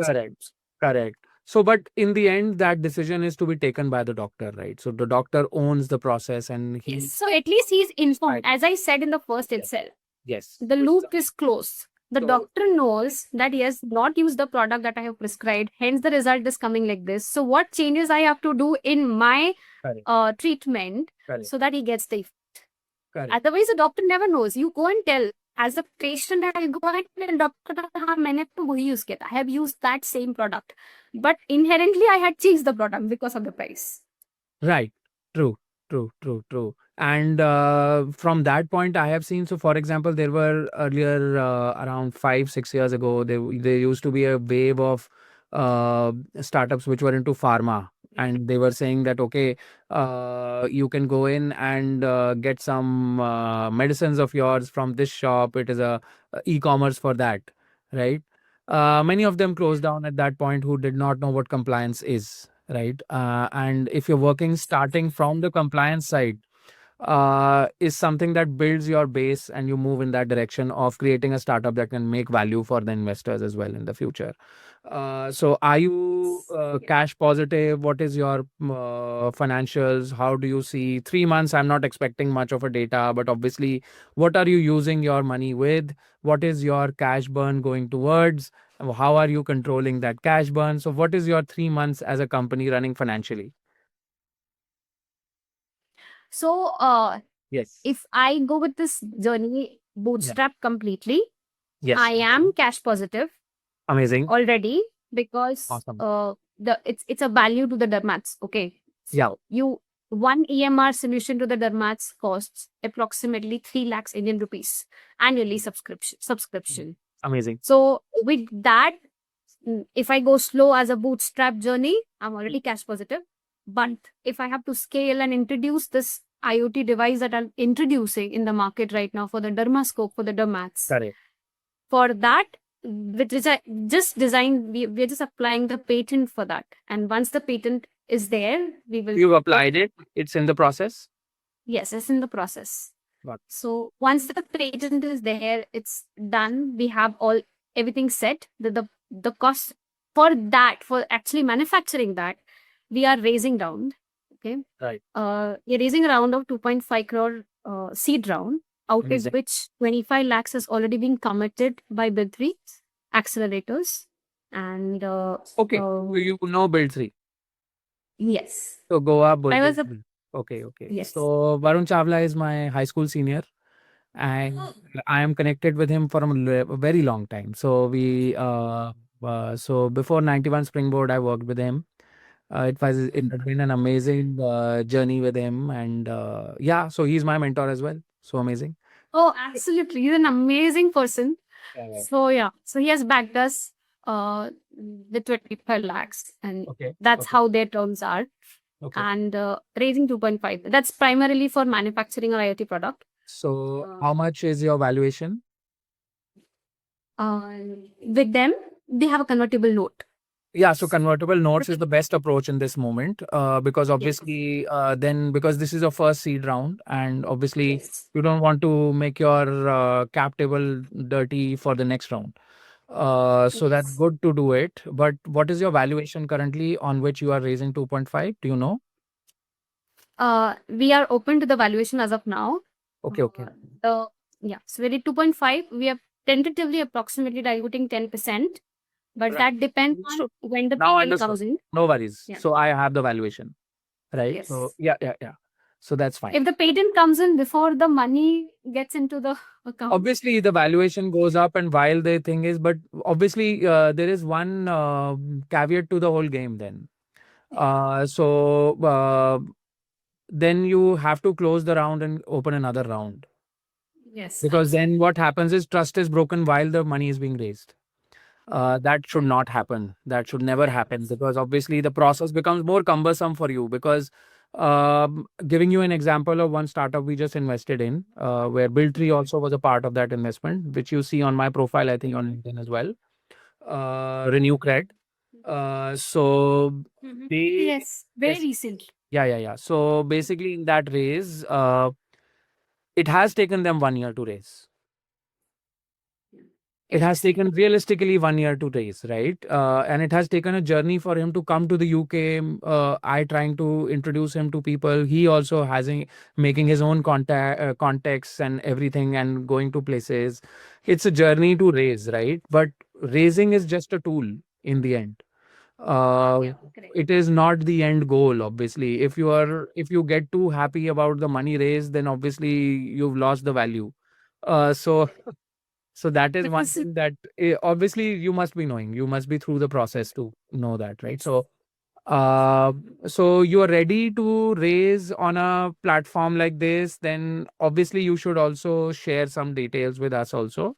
correct. So, but in the end, that decision is to be taken by the doctor, right? So the doctor owns the process, and he Yes. So at least he's informed. Right. As I said in the first itself, yes. the loop is closed. The So- doctor knows that he has not used the product that I have prescribed. Hence, the result is coming like this. So, what changes I have to do in my Correct. treatment Correct. so that he gets the effect? Correct. Otherwise, the doctor never knows. You go and tell. As a patient, I go and tell doctor, हाँ मैंने तो वही use किया था. I have used that same product, but inherently I had changed the product because of the price. Right. True. And from that point, I have seen. So, for example, there were earlier around 5-6 years ago, there used to be a wave of startups which were into pharma, and they were saying that okay, you can go in and get some medicines of yours from this shop. It is a e-commerce for that, right? Many of them closed down at that point who did not know what compliance is, right? And if you're working starting from the compliance side, is something that builds your base and you move in that direction of creating a startup that can make value for the investors as well in the future. So are you cash positive? What is your financials? How do you see 3 months? I'm not expecting much of a data, but obviously, what are you using your money with? What is your cash burn going towards? How are you controlling that cash burn? So what is your 3 months as a company running financially? So, Yes. if I go with this journey bootstrap completely, Yes. I am cash positive Amazing. already because Awesome. it's a value to the dermats. Okay. Yeah. One EMR solution to the dermats costs approximately 3 lakhs Indian rupees annually subscription. Amazing. So with that, if I go slow as a bootstrap journey, I'm already cash positive. But if I have to scale and introduce this IoT device that I'm introducing in the market right now for the dermascope for the dermats, Correct. for that, which is just designed, we're just applying the patent for that. And once the patent is there, we will. You've applied it. It's in the process. Yes, it's in the process. Got it. So once the patent is there, it's done. We have everything set. The cost for that, for actually manufacturing that, we are raising round. Okay. Right. We're raising a round of 2.5 crore seed round, out of Amazing. which 25 lakhs has already been committed by Bid3 accelerators. And Okay. You know Build3. yes. So Goa. I was a Okay. Yes. So Varun Chawla is my high school senior, and I am connected with him for a very long time. So so before 91 Springboard, I worked with him. It has been an amazing journey with him, and yeah, so he's my mentor as well. So amazing. Oh, absolutely. He's an amazing person. So yeah, so he has backed us with 25 lakhs, and Okay. that's how their terms are. Okay. And raising 2.5. That's primarily for manufacturing our IoT product. So how much is your valuation? With them, they have a convertible note. Yeah, so convertible notes is the best approach in this moment, because Yes. obviously, then because this is your first seed round, and obviously Yes. you don't want to make your cap table dirty for the next round. So that's Yes. good to do it. But what is your valuation currently on which you are raising 2.5? Do you know? We are open to the valuation as of now. Okay, okay. So we're at 2.5. We are tentatively approximately diluting 10%, but Right. that depends on So when the now payment understood. comes in. No worries. Yeah. So I have the valuation, right? So Yes. yeah. So that's fine. If the patent comes in before the money gets into the account, Obviously the valuation goes up, and while the thing is, but obviously there is one caveat to the whole game then. So then you have to close the round and open another round, yes, because then what happens is trust is broken while the money is being raised. That should not happen. That should never happen, because obviously the process becomes more cumbersome for you. Because giving you an example of one startup we just invested in, where Buildtree also was a part of that investment, which you see on my profile, I think on LinkedIn as well. Renew Cred. So they, yes, very yes, recent. yeah. So basically, in that raise, it has taken them 1 year to raise. It has taken realistically 1 year to raise, right? And it has taken a journey for him to come to the UK. I trying to introduce him to people. He also making his own contacts and everything, and going to places. It's a journey to raise, right? But raising is just a tool in the end. Correct. It is not the end goal. Obviously, if you get too happy about the money raised, then obviously you've lost the value. So that is one Because thing that obviously you must be knowing. You must be through the process to know that, right? Uh, so you are ready to raise on a platform like this, then obviously you should also share some details with us also.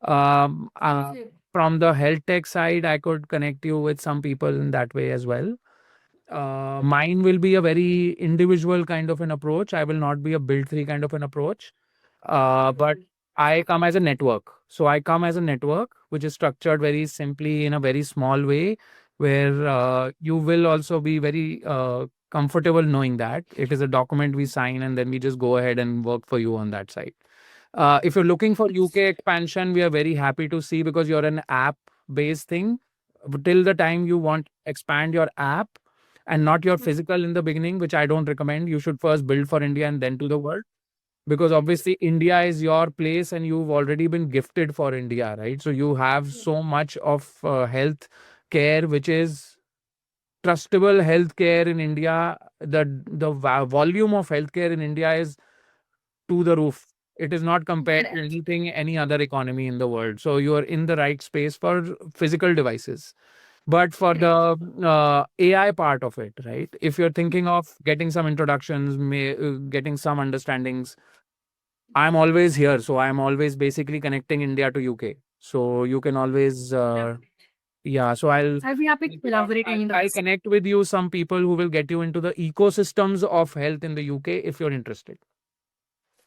Um, uh, from the health tech side, I could connect you with some people in that way as well. Mine will be a very individual kind of an approach. I will not be a build three kind of an approach. But I come as a network. So I come as a network, which is structured very simply in a very small way, where you will also be very comfortable knowing that it is a document we sign, and then we just go ahead and work for you on that side. If you're looking for UK expansion, we are very happy to see, because you're an app based thing. Till the time you want expand your app and not your physical in the beginning, which I don't recommend. You should first build for India and then to the world, because obviously India is your place and you've already been gifted for India, right? So you have so much of health care, which is trustable healthcare in India. The volume of healthcare in India is to the roof. It is not compared to anything, any other economy in the world. So you are in the right space for physical devices. But for the AI part of it, right? If you're thinking of getting some introductions, getting some understandings, I'm always here. So I'm always basically connecting India to UK. So you can always, yeah. So I'll be happy to collaborate in I'll this. connect with you some people who will get you into the ecosystems of health in the UK if you're interested.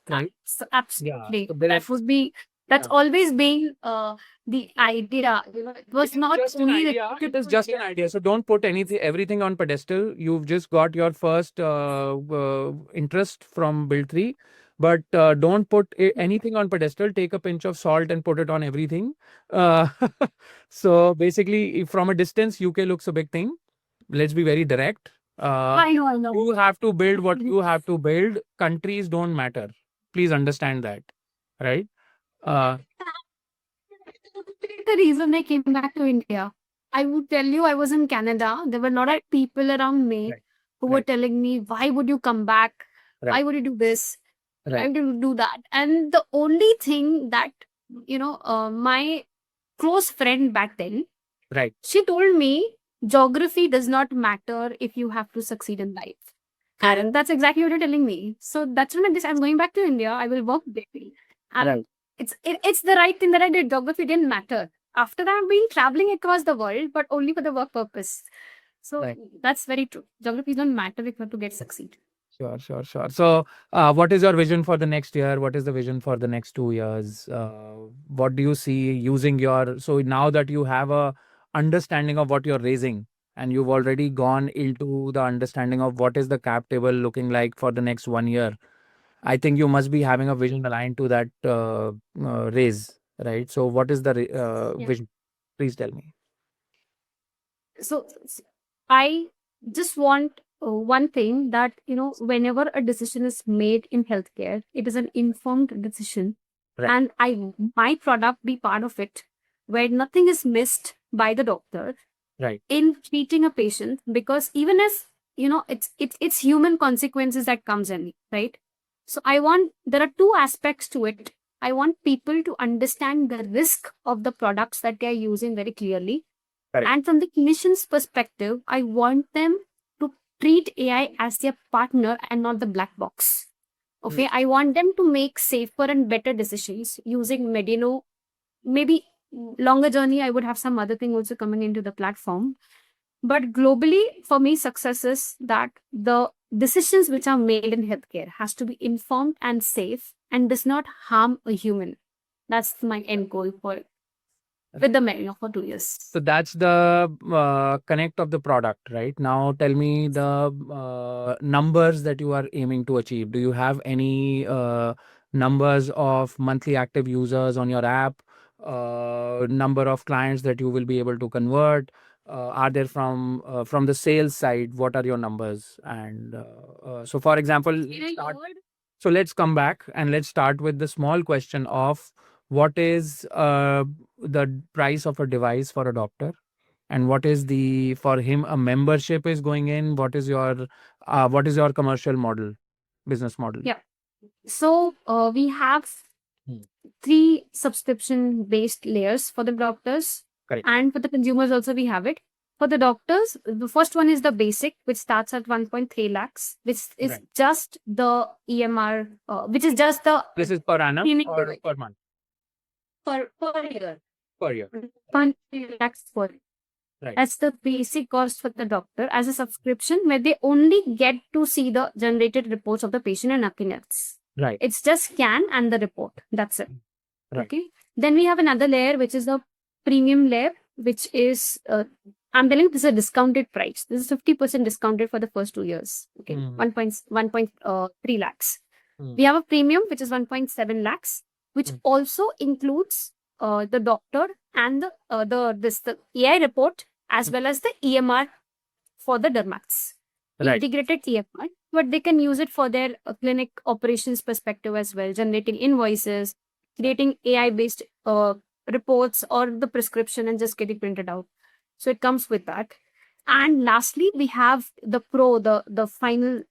Right? Absolutely. So there That is, would be, that's yeah. always been the idea. It was not Just an only idea. It is just an idea. So don't put everything on pedestal. You've just got your first interest from Build 3. But don't put anything on pedestal. Take a pinch of salt and put it on everything. Uh, so basically, from a distance, UK looks a big thing. Let's be very direct. I know. You have to build what you have to build. Countries don't matter. Please understand that. Right? Uh, The reason I came back to India, I would tell you, I was in Canada. There were a lot of people around me right. who were Right. telling me, why would you come back? Why Right. would you do this? Why Right. would you do that? And the only thing that, my close friend back then, Right. she told me, geography does not matter if you have to succeed in life. And that's exactly what you're telling me. So that's when I'm going back to India. I will work there. And Right. it's the right thing that I did. Geography didn't matter. After that, I've been traveling across the world, but only for the work purpose. So Right. that's very true. Geography don't matter if you have to get succeed. Sure. So, what is your vision for the next year? What is the vision for the next 2 years? What do you see using your, so now that you have a understanding of what you're raising, and you've already gone into the understanding of what is the cap table looking like for the next 1 year, I think you must be having a vision aligned to that raise, right? So what is the Yeah. vision? Please tell me. So I just want one thing, that whenever a decision is made in healthcare, it is an informed decision, Right. and my product be part of it, where nothing is missed by the doctor Right. in treating a patient, because even as it's human consequences that comes in, right? So there are two aspects to it. I want people to understand the risk of the products that they are using very clearly. Correct. And from the clinician's perspective, I want them to treat AI as their partner and not the black box. Okay, I want them to make safer and better decisions using Medino. Maybe longer journey, I would have some other thing also coming into the platform. But globally, for me, success is that the decisions which are made in healthcare has to be informed and safe and does not harm a human. That's my end goal for with the Medino for 2 years. So that's the connect of the product, right? Now tell me the numbers that you are aiming to achieve. Do you have any numbers of monthly active users on your app? Number of clients that you will be able to convert? Are there from the sales side? What are your numbers? And so, for example, so let's come back and let's start with the small question of what is the price of a device for a doctor, and what is the for him a membership is going in. What is your commercial model, business model? Yeah. So we have Hmm. 3 subscription based layers for the doctors. Correct. And for the consumers also we have it. For the doctors, the first one is the basic, which starts at 1.3 lakhs, which is Right. just the EMR, which is just the This is per annum clinic or device. per month? per year. Per year. 1.3 lakhs per year. Right. That's the basic cost for the doctor as a subscription, where they only get to see the generated reports of the patient and nothing else. Right. It's just scan and the report. That's it. Right. Okay. Then we have another layer, which is the premium layer, which is I'm telling you, this is a discounted price. This is 50% discounted for the first 2 years. Okay. 1.3 lakhs. We have a premium, which is 1.7 lakhs, which also includes the doctor and the AI report, as well as the EMR for the dermats. Right. Integrated EMR, but they can use it for their clinic operations perspective as well, generating invoices, creating AI-based reports or the prescription and just getting printed out. So it comes with that. And lastly, we have the Pro, the final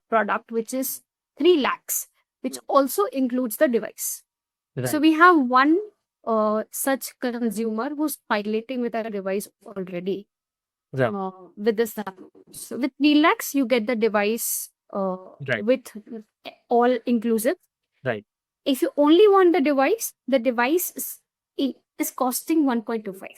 product, which is 3 lakhs, which also includes the device. Right. So we have one such consumer who's piloting with our device already. Right. With this, so with 3 lakhs, you get the device Right. with all inclusive. Right. If you only want the device is costing 1.25.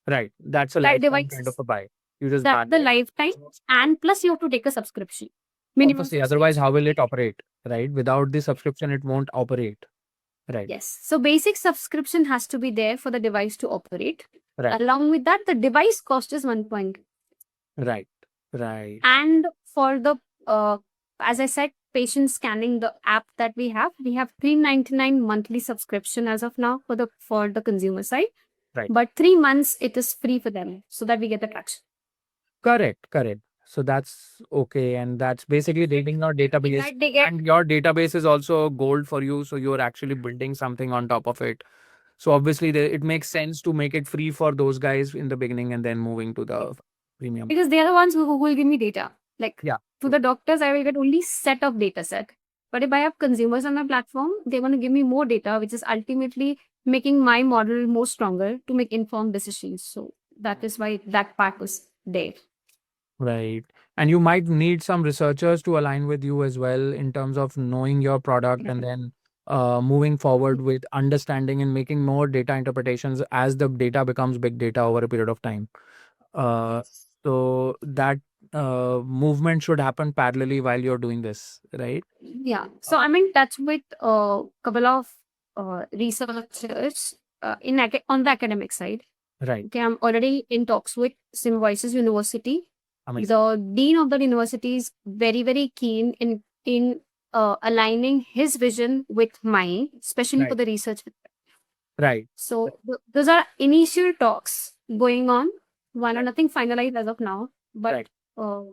Right. That's a That lifetime device kind of a buy. You just That buy the it. lifetime, and plus you have to take a subscription. Minimum Obviously, otherwise, how will it operate? Right. Without the subscription, it won't operate. Right. Yes. So basic subscription has to be there for the device to operate. Right. Along with that, the device cost is 1 point. Right. Right. And for the as I said, patient scanning, the app that we have $399 monthly subscription as of now for the consumer side. Right. But 3 months it is free for them, so that we get the traction. Correct. Correct. So that's okay. And that's basically taking your database. That they get And your database is also gold for you. So you're actually building something on top of it. So obviously, it makes sense to make it free for those guys in the beginning and then moving to the premium. because they are the ones who will give me data. Like Yeah. to the doctors, I will get only set of data set. But if I have consumers on my platform, they want to give me more data, which is ultimately making my model more stronger to make informed decisions. So that is why that part was there. Right. And you might need some researchers to align with you as well in terms of knowing your product and then moving forward with understanding and making more data interpretations as the data becomes big data over a period of time. So that movement should happen parallelly while you're doing this, right? Yeah. So I'm in touch with a couple of researchers on the academic side. Right. Okay, I'm already in talks with Symbiosis University. Amazing. The dean of the university is very, very keen in aligning his vision with mine, especially for Right. the research. Right. So those are initial talks going on. One are nothing finalized as of now, but Right. uh,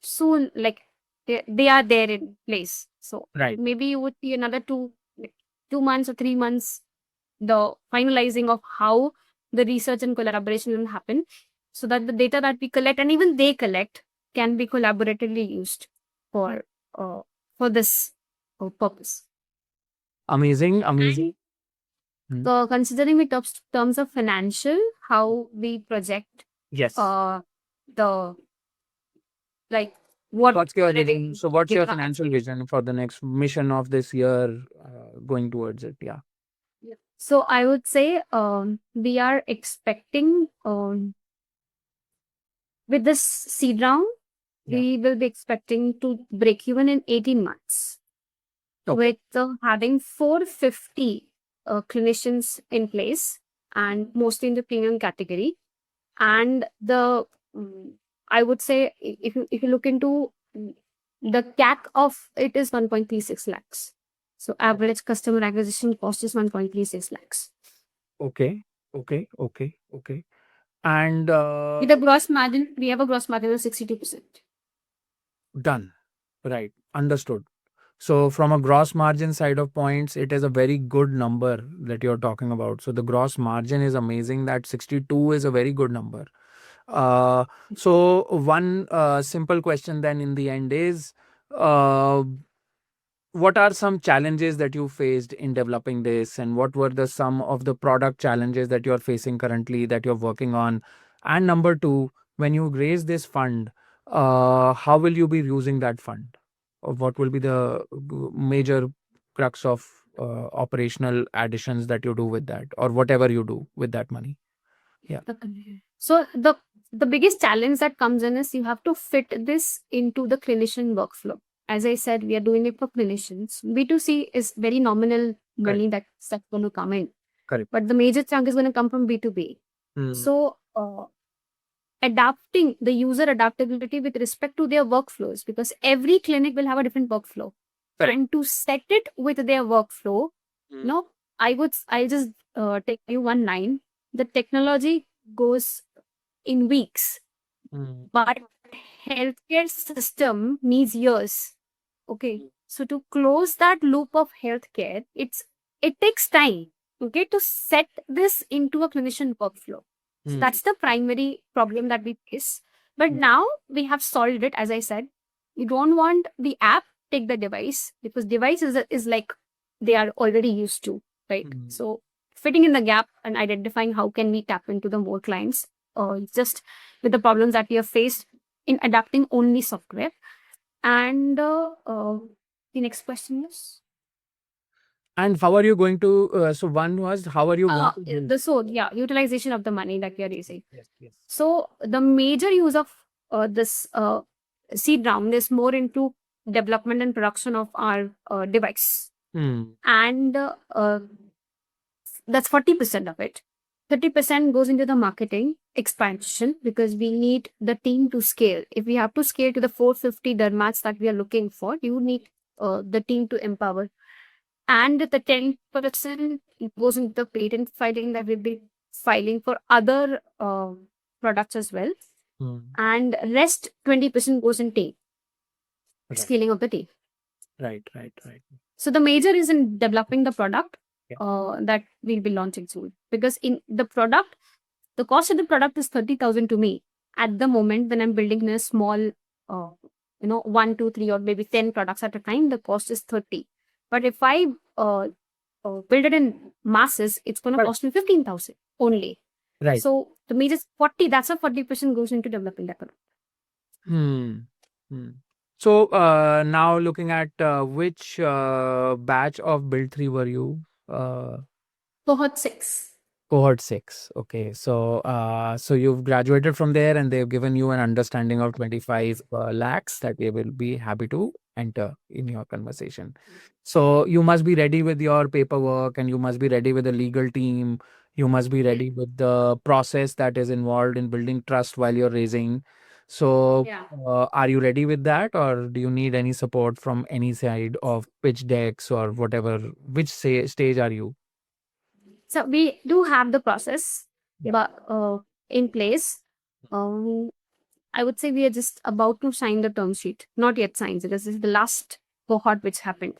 soon, like they are there in place. So Right. maybe you would see another like, 2 months or 3 months, the finalizing of how the research and collaboration will happen, so that the data that we collect and even they collect can be collaboratively used for uh, this purpose. Amazing. Amazing. So considering in terms of financial, how we project Yes. the like what What's your vision? So, what's your financial vision for the next mission of this year, going towards it? Yeah. So I would say we are expecting with this seed round, Yeah. we will be expecting to break even in 18 months Okay. with having 450 clinicians in place and mostly in the premium category. And the I would say if you look into the CAC of it is 1.36 lakhs. So average customer acquisition cost is 1.36 lakhs. Okay. Okay. Okay. Okay. And With a gross margin, we have a gross margin of 62%. done. Right. Understood. So, from a gross margin side of points, it is a very good number that you're talking about. So, the gross margin is amazing. That 62 is a very good number. So, one simple question then in the end is, uh, what are some challenges that you faced in developing this, and what were the some of the product challenges that you're facing currently that you're working on? And number two, when you raise this fund, how will you be using that fund? Or what will be the major crux of operational additions that you do with that, or whatever you do with that money? Yeah. So the biggest challenge that comes in is you have to fit this into the clinician workflow. As I said, we are doing it for clinicians. B2C is very nominal money that's going to come in. Correct. But the major chunk is going to come from B2B. So adapting the user adaptability with respect to their workflows, because every clinic will have a different workflow. Correct. And to set it with their workflow, no, I'll just take you one line. The technology goes in weeks, but healthcare system needs years. Okay, so to close that loop of healthcare, it takes time. Okay, to set this into a clinician workflow. So that's the primary problem that we face. But now we have solved it. As I said, you don't want the app, take the device, because device is like they are already used to, right? So fitting in the gap and identifying how can we tap into the more clients, just with the problems that we have faced in adapting only software. And the next question is And how are you going to? So one was, how are you going to do? utilization of the money that we are raising. Yes. Yes. So the major use of this seed round is more into development and production of our device, and that's 40% of it. 30% goes into the marketing expansion, because we need the team to scale. If we have to scale to the 450 dermats that we are looking for, you need the team to empower. And the 10% goes into the patent filing that we'll be filing for other products as well. And rest 20% goes in team, scaling of the team. Right. So the major is in developing the product that we'll be launching soon. Because in the product, the cost of the product is 30,000 to me at the moment when I'm building a small, 1, 2, 3, or maybe 10 products at a time. The cost is 30. But if I build it in masses, it's going to cost me 15,000 only. Right. So the major 40, that's a 40% goes into developing that product. So now looking at which batch of Build 3 were you? Cohort 6. Cohort 6. Okay. So so you've graduated from there and they've given you an understanding of 25 lakhs that they will be happy to enter in your conversation. So you must be ready with your paperwork and you must be ready with the legal team. You must be ready with the process that is involved in building trust while you're raising. So, Yeah. are you ready with that, or do you need any support from any side of pitch decks or whatever? Which stage are you? So we do have the process, Yeah. but in place. I would say we are just about to sign the term sheet. Not yet signed. This is the last cohort which happened,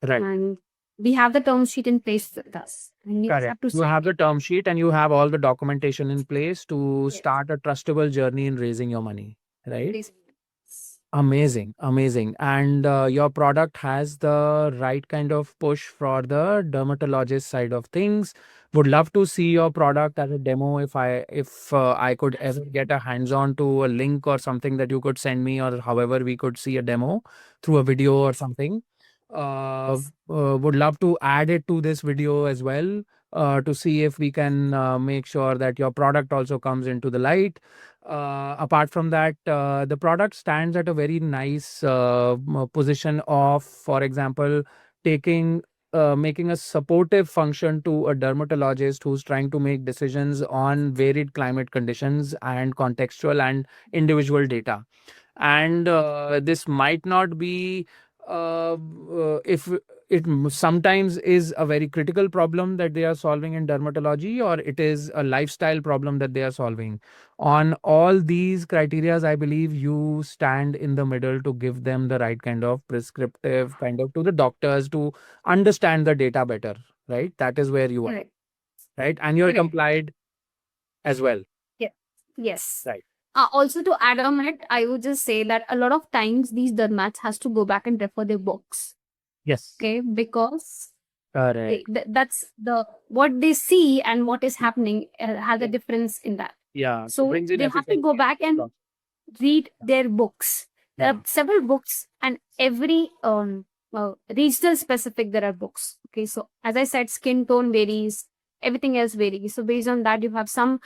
Right. and we have the term sheet in place with us, and we just Correct. have to You sign have the it. term sheet and you have all the documentation in place to Yes. start a trustable journey in raising your money, right? Please. Amazing, amazing. And your product has the right kind of push for the dermatologist side of things. Would love to see your product as a demo if I could ever get a hands-on to a link or something that you could send me, or however we could see a demo through a video or something. Would love to add it to this video as well, to see if we can make sure that your product also comes into the light. Apart from that, the product stands at a very nice position of, for example, taking making a supportive function to a dermatologist who's trying to make decisions on varied climate conditions and contextual and individual data. And this might not be if sometimes is a very critical problem that they are solving in dermatology, or it is a lifestyle problem that they are solving. On all these criterias, I believe you stand in the middle to give them the right kind of prescriptive kind of to the doctors to understand the data better, right? That is where you are, Correct. right? And you're Correct. complied as well, Yeah. Yes. right? Also, to add on it, I would just say that a lot of times these dermats has to go back and refer their books. Yes. Okay, because Correct. that's the what they see and what is happening has a Yeah. difference in that. Yeah. So So brings in they have to efficiency go and back and cost. read their books. There Yeah. are several books, and every regional specific there are books. Okay, so as I said, skin tone varies, everything else varies. So based on that, you have some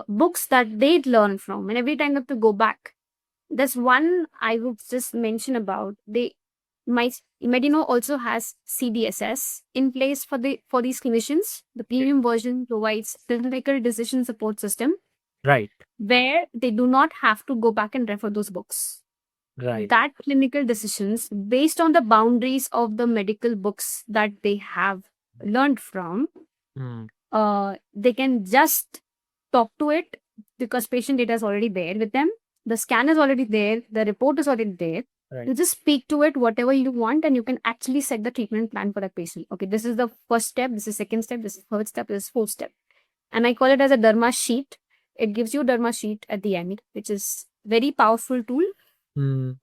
books that they learn from, and every time you have to go back. There's one I would just mention about. My Medino also has CDSS in place for these clinicians. The premium version provides clinical decision support system Right. where they do not have to go back and refer those books. Right. That clinical decisions based on the boundaries of the medical books that they have learned from, Mm. they can just talk to it because patient data is already there with them. The scan is already there. The report is already there. Right. You just speak to it whatever you want, and you can actually set the treatment plan for that patient. Okay, this is the first step. This is second step. This is third step. This is fourth step. And I call it as a derma sheet. It gives you derma sheet at the end, which is very powerful tool. Mm.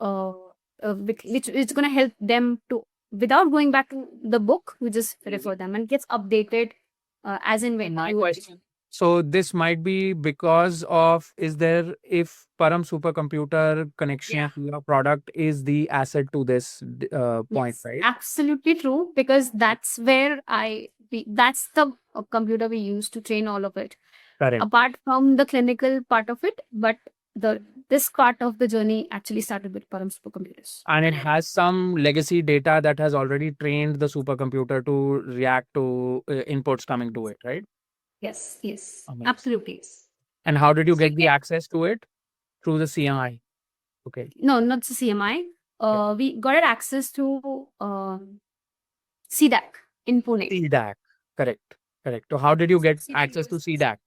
Which is going to help them to, without going back to the book, you just refer them and it gets updated as and when My you question. So this might be because of, is there, if Param supercomputer connection Yeah. to your product is the asset to this point, Yes, right? absolutely true. Because that's where that's the computer we use to train all of it. Correct. Apart from the clinical part of it, but this part of the journey actually started with Param supercomputers. And it has some legacy data that has already trained the supercomputer to react to inputs coming to it, right? Yes, yes, Amazing. absolutely. Yes. And how did you So get the access to it? Through the CMI. Okay. No, not the CMI. We got it access to CDAC in Pune. CDAC. Correct. Correct. So how did you get CDAC access to gives- CDAC?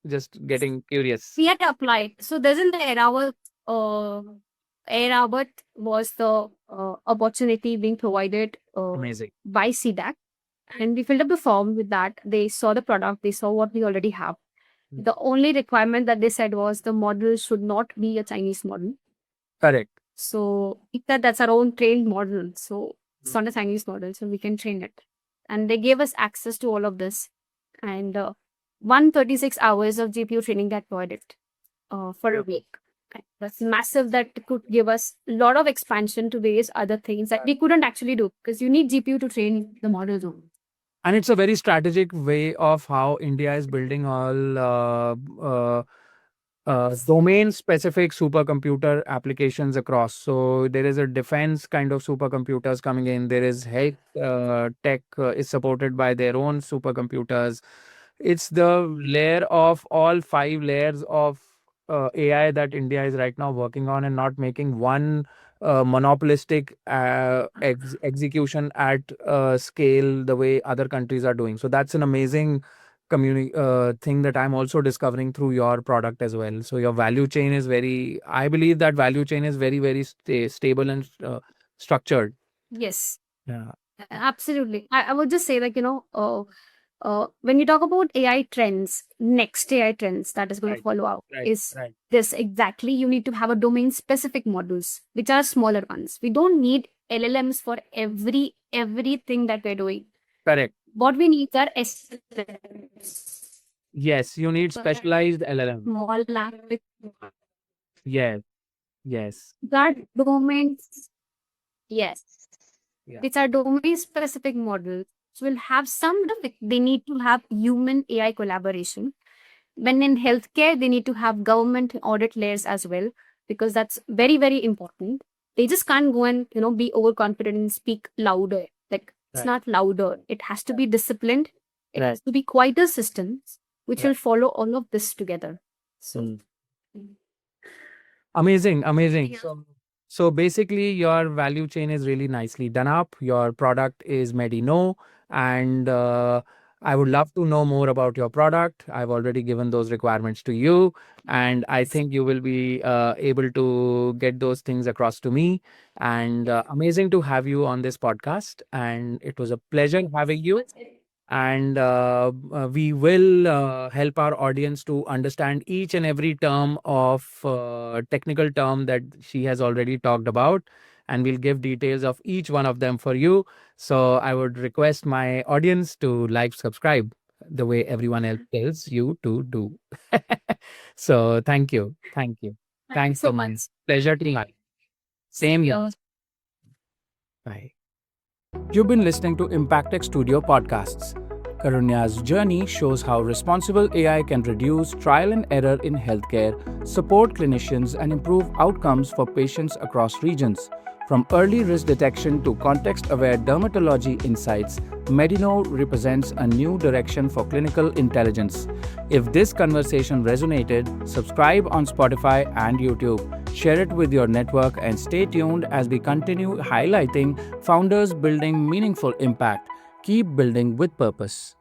Just getting curious. We had applied. So there's in the Airbus was the opportunity being provided Amazing. by CDAC. And we filled up the form with that. They saw the product, they saw what we already have. Mm. The only requirement that they said was the model should not be a Chinese model. Correct. So that's our own trained model. So it's not a Chinese model, so we can train it. And they gave us access to all of this. And 136 hours of GPU training that provided for a week. And that's massive. That could give us a lot of expansion to various other things that we couldn't actually do because you need GPU to train the models on. And it's a very strategic way of how India is building all domain specific supercomputer applications across. So there is a defense kind of supercomputers coming in. There is health tech is supported by their own supercomputers. it's the layer of all 5 layers of AI that India is right now working on, and not making one monopolistic execution at scale the way other countries are doing. So that's an amazing thing that I'm also discovering through your product as well. So your value chain is very, I believe that value chain is very, very stable and structured. Yes, Yeah. absolutely. I would just say, like, when you talk about AI trends, next AI trends that is going to Right. follow out Right. is Right. this exactly. You need to have a domain specific models, which are smaller ones. We don't need LLMs for everything that we're doing. Correct. What we need are SLMs, Yes, you need specialized LLM. small language, Yes. Yes. that domains. Yes, Yeah. which are domain specific models will have some, they need to have human AI collaboration. When in healthcare, they need to have government audit layers as well, because that's very, very important. They just can't go and, be overconfident and speak louder. Like, it's Right. not louder. It has to be disciplined. It Right. has to be quieter systems, which Right. will follow all of this together. So, Mm. Amazing, amazing. Yeah. So basically, your value chain is really nicely done up. Your product is Medino, and I would love to know more about your product. I've already given those requirements to you, and I think you will be able to get those things across to me. And amazing to have you on this podcast, and it was a pleasure having you. And we will help our audience to understand each and every term of technical term that she has already talked about, and we'll give details of each one of them for you. So I would request my audience to like, subscribe the way everyone else tells you to do. So thank you, thanks so so much. Pleasure to have. Same here. Bye. You've been listening to Impactech Studio podcasts. Karunya's journey shows how responsible AI can reduce trial and error in healthcare, support clinicians, and improve outcomes for patients across regions. From early risk detection to context-aware dermatology insights, Medino represents a new direction for clinical intelligence. If this conversation resonated, subscribe on Spotify and YouTube. Share it with your network and stay tuned as we continue highlighting founders building meaningful impact. Keep building with purpose.